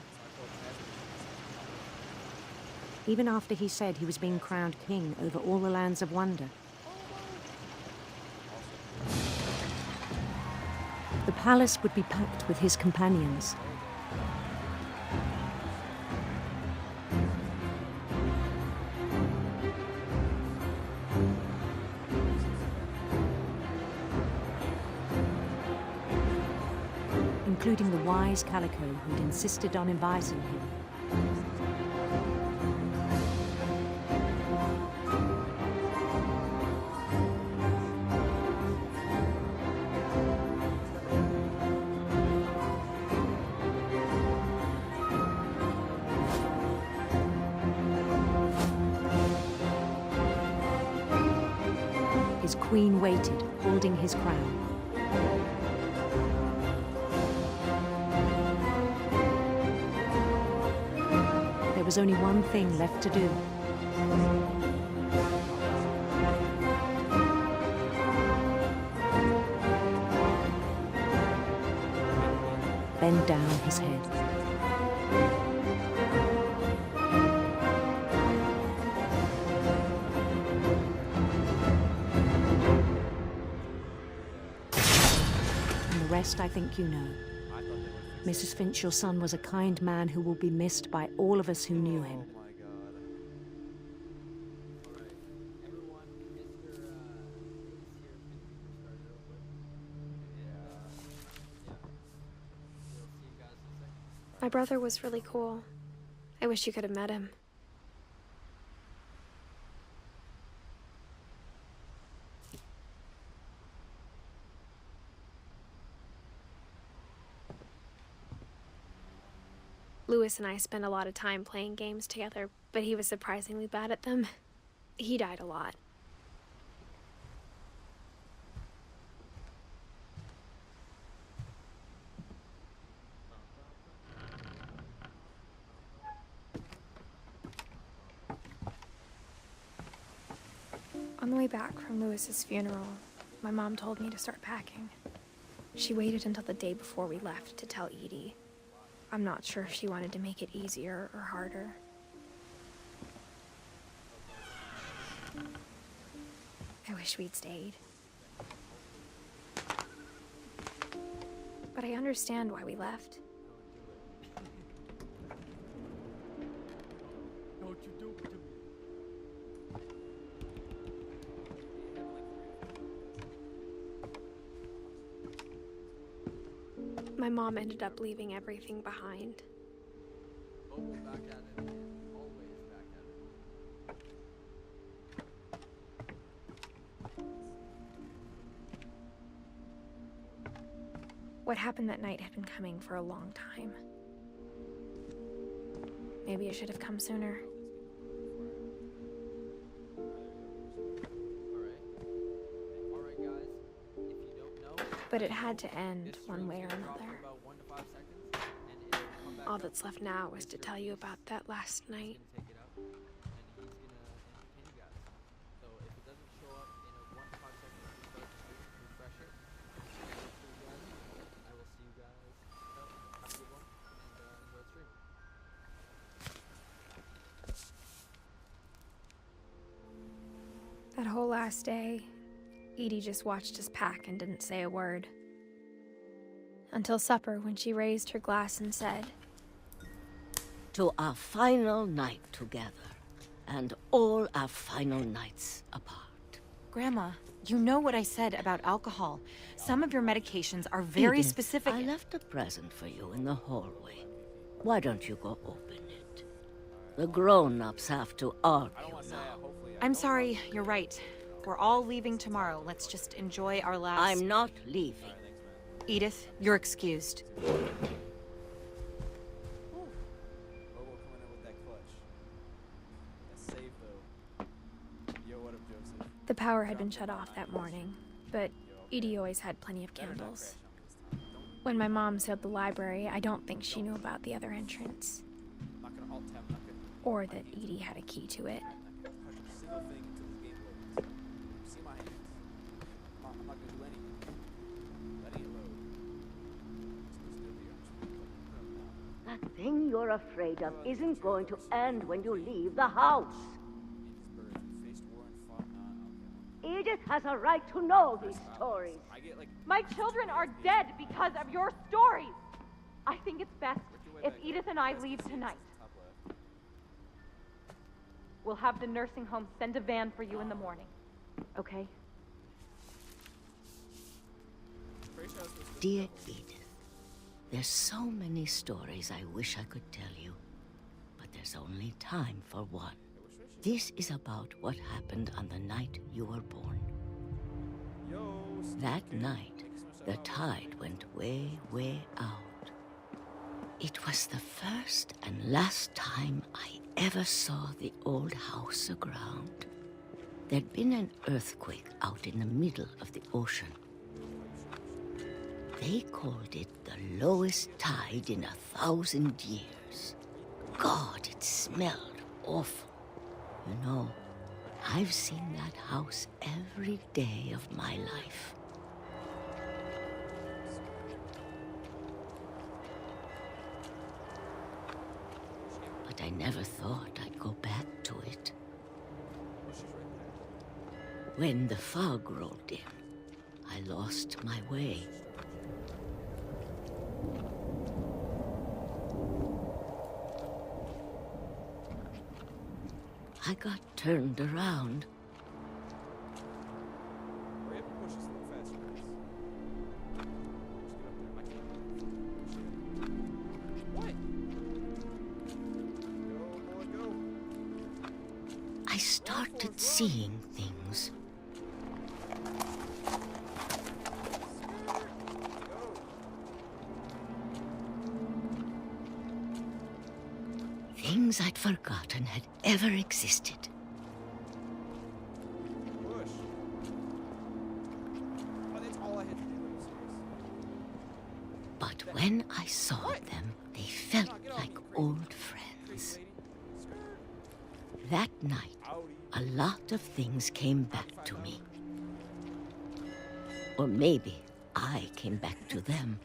Even after he said he was being crowned king over all the lands of wonder. The palace would be packed with his companions. Including the wise Calico who'd insisted on advising him. His queen waited, holding his crown. There was only one thing left to do. Bend down his head. And the rest I think you know. Mrs. Finch, your son was a kind man who will be missed by all of us who knew him. My brother was really cool. I wish you could have met him. Lewis and I spent a lot of time playing games together, but he was surprisingly bad at them. He died a lot. On the way back from Lewis's funeral, my mom told me to start packing. She waited until the day before we left to tell Edie. I'm not sure if she wanted to make it easier or harder. I wish we'd stayed. But I understand why we left. Don't you do it to me. My mom ended up leaving everything behind. Oh, back at it again. Always back at it. What happened that night had been coming for a long time. Maybe it should have come sooner. Alright guys, if you don't know, But it had to end one way or another. All that's left now is to tell you about that last night. That whole last day, Edie just watched us pack and didn't say a word. Until supper, when she raised her glass and said, "To our final night together, and all our final nights apart." Grandma, you know what I said about alcohol. Some of your medications are very Edith, specific. I left a present for you in the hallway. Why don't you go open it? The grown-ups have to argue now. I'm sorry, you're right. we're all leaving tomorrow. Let's just enjoy our last... I'm not leaving. Edith, you're excused. The power had been shut off that morning, but Edie always had plenty of candles. When my mom sealed the library, I don't think she knew about the other entrance. Or that Edie had a key to it. That thing you're afraid of isn't going to end when you leave the house. Edith has a right to know these stories. My children are dead because of your stories. I think it's best if Edith and I leave tonight. We'll have the nursing home send a van for you in the morning, okay? Dear Edith, there's so many stories I wish I could tell you, but there's only time for one. This is about what happened on the night you were born. That night, the tide went way, way out. It was the first and last time I ever saw the old house aground. There'd been an earthquake out in the middle of the ocean. They called it the lowest tide in 1,000 years. God, it smelled awful. You know, I've seen that house every day of my life. But I never thought I'd go back to it. When the fog rolled in, I lost my way. I got turned around. I started seeing things. Things I'd forgotten had ever existed. But when I saw them, they felt like old friends. That night, a lot of things came back to me. Or maybe I came back to them.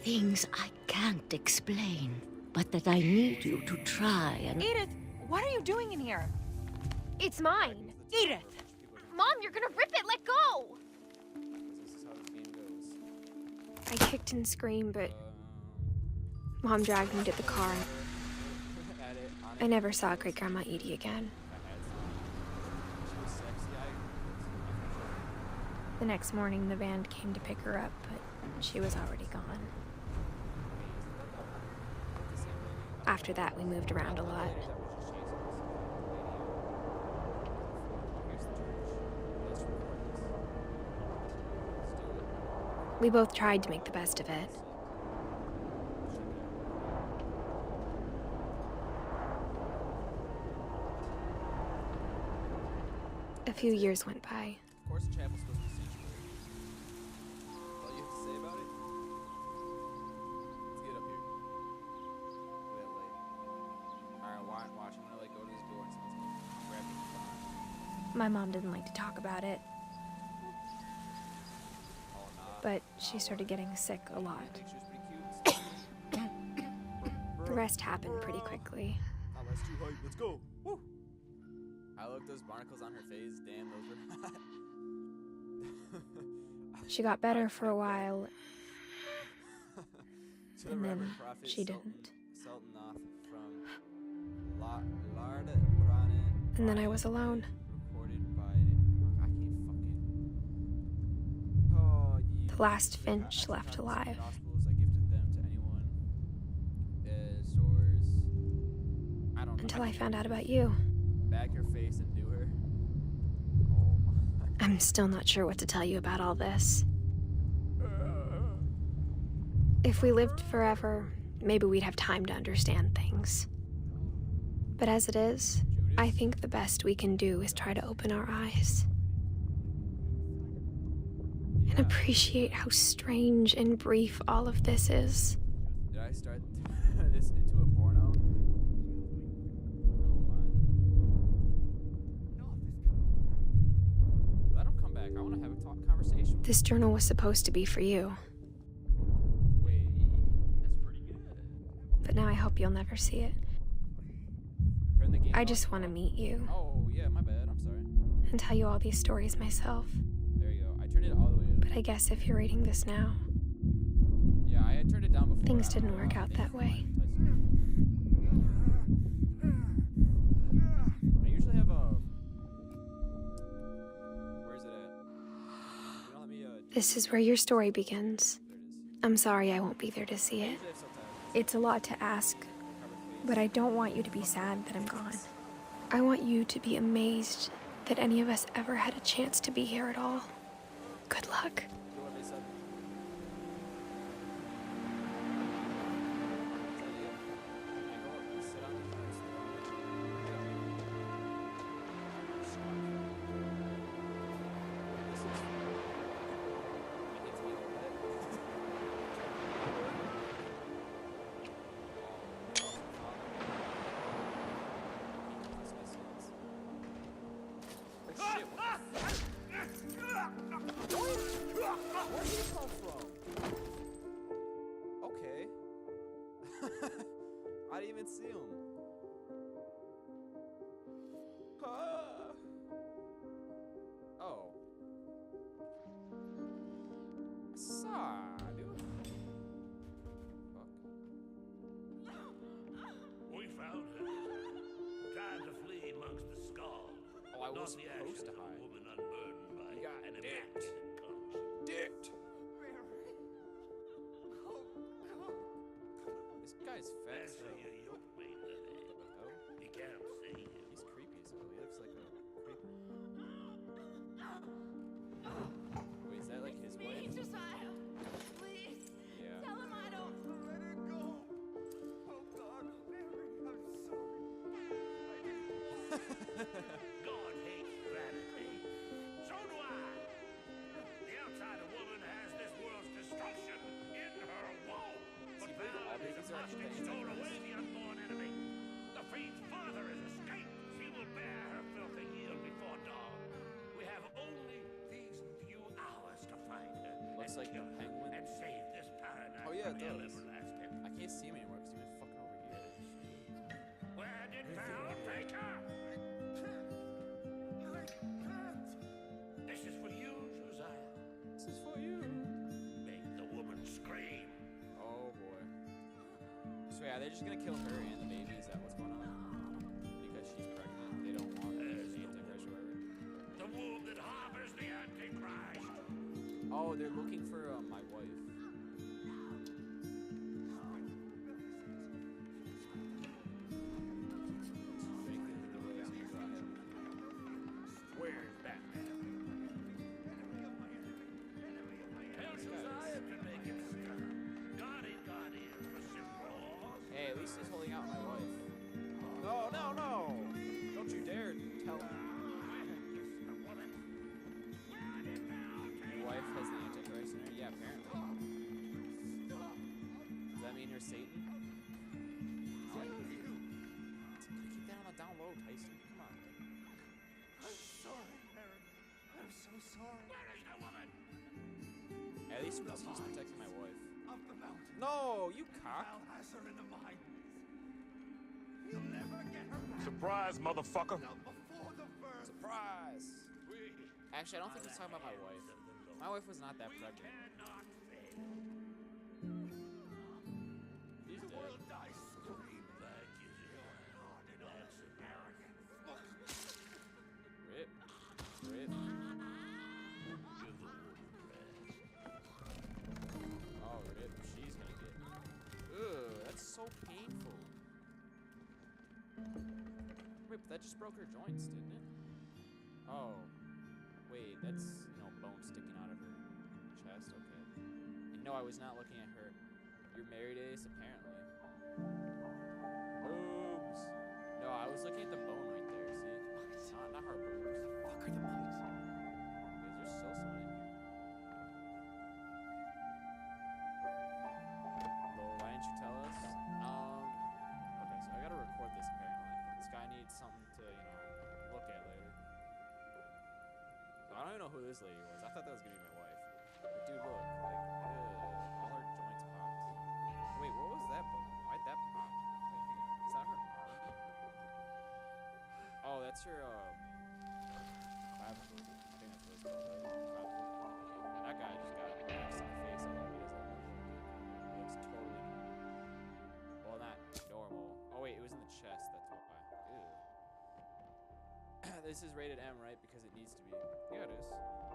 Things I can't explain, but that I need you to try and... Edith, what are you doing in here? It's mine. Edith! Mom, you're gonna rip it! Let go! I kicked and screamed, but Mom dragged me to the car. I never saw Great-Grandma Edie again. The next morning, the van came to pick her up, but she was already gone. After that, we moved around a lot. We both tried to make the best of it. A few years went by. Of course, the chapel's supposed to see you. All you have to say about it? Let's get up here. Look at that lady. Alright, watch. I'm gonna go to this door and someone's gonna grab me. My mom didn't like to talk about it. But she started getting sick a lot. The rest happened pretty quickly. Oh, that's too high. Let's go. Woo! I looked those barnacles on her face. Damn, those were hot. She got better for a while, and then she didn't. And then I was alone. The last Finch left alive. until I found out about you. Back your face and do her. I'm still not sure what to tell you about all this. If we lived forever, maybe we'd have time to understand things. But as it is, I think the best we can do is try to open our eyes. And appreciate how strange and brief all of this is. Did I start this into a porno? Let him come back. I want to have a conversation. This journal was supposed to be for you. Wait, that's pretty good. But now I hope you'll never see it. I just want to meet you. Oh, yeah, my bad. I'm sorry. And tell you all these stories myself. There you go. I turned it all the way up. But I guess if you're reading this now, Yeah, I had turned it down before. things didn't work out that way. I usually have a... Where's it at? You don't let me, This is where your story begins. I'm sorry I won't be there to see it. It's a lot to ask, but I don't want you to be sad that I'm gone. I want you to be amazed that any of us ever had a chance to be here at all. Good luck. Where did he come from? Okay. I didn't even see him. Oh. Saw, dude. Fuck. We found her. Tried to flee amongst the skulls. Oh, I was supposed to hide. Woman unburdened by You got an dicked. immaculate conscience. Dicked. This guy's fat. That's how you yoke me today. Oh? You can't see him. He's creepy as hell. He looks like a creeper. Wait, is that like his wife? Josiah, please. Yeah. Tell him I don't. Let her go. Oh God, Mary, I'm God hates vanity. So do I. The outsider woman has this world's destruction in her womb. But valor is a must stole away the unborn enemy. The fiend's father has escaped. She will bear her filthy yield before dawn. We have only these few hours to find her. Looks like a penguin. And save this paradise Oh yeah, it from hell does. everlasting. I can't see him anymore because he's been fucking over here. Where did Val take her? This is for you, Josiah. This is for you. Make the woman scream. Oh boy. So yeah, they're just gonna kill her and the baby. Is that what's going on? Because she's pregnant. They don't want the Antichrist or whatever. The womb that harbors the Antichrist. Oh, they're looking for my wife. Where's Batman? Tell Josiah to make it stop. God is for simple. Hey, at least he's holding out my wife. No, no, no! Don't you dare tell me. Your wife has the Antichrist in her? Yeah, apparently. Does that mean you're Satan? Oh, keep that on the down low, Tyson. Come on. I'm sorry, Aaron. I'm so sorry. Where is the woman? At least he's protecting my wife. Up the mountain. No, you cock. Val has her in the mine. He'll never get her back. Surprise, motherfucker. Not before the birth. Surprise! Actually, I don't think he's talking about my wife. My wife was not that pregnant. He's dead. Will die scream. Thank you, hard-hearted, honest American. Rip. Rip. Give the woman rest. Oh, rip. She's gonna get... Ugh, that's so painful. That just broke her joints, didn't it? Oh. Wait, that's, you know, bone sticking out of her chest. Okay. And no, I was not looking at her. You're married, Ace, apparently. Boobs. No, I was looking at the bone right there, see? Not her boobs. What the fuck are the mics? Because there's still someone in here. Well, why didn't you tell us? Okay, so I gotta record this apparently. This guy needs something to, you know, look at later. I don't even know who this lady was. I thought that was gonna be my wife. But dude, look, like, all her joints popped. Wait, what was that bone? Why'd that pop? Wait, hang on. Is that her arm? Oh, that's her, clavicle. I think that's what it's called, right? Clavicle. Yeah, that guy just got knifes in the face. I don't know if he doesn't look good. He looks totally normal. Well, not normal. Oh, wait, it was in the chest. That's why. Ew. This is rated M, right? Because it needs to be. Yeah, it is.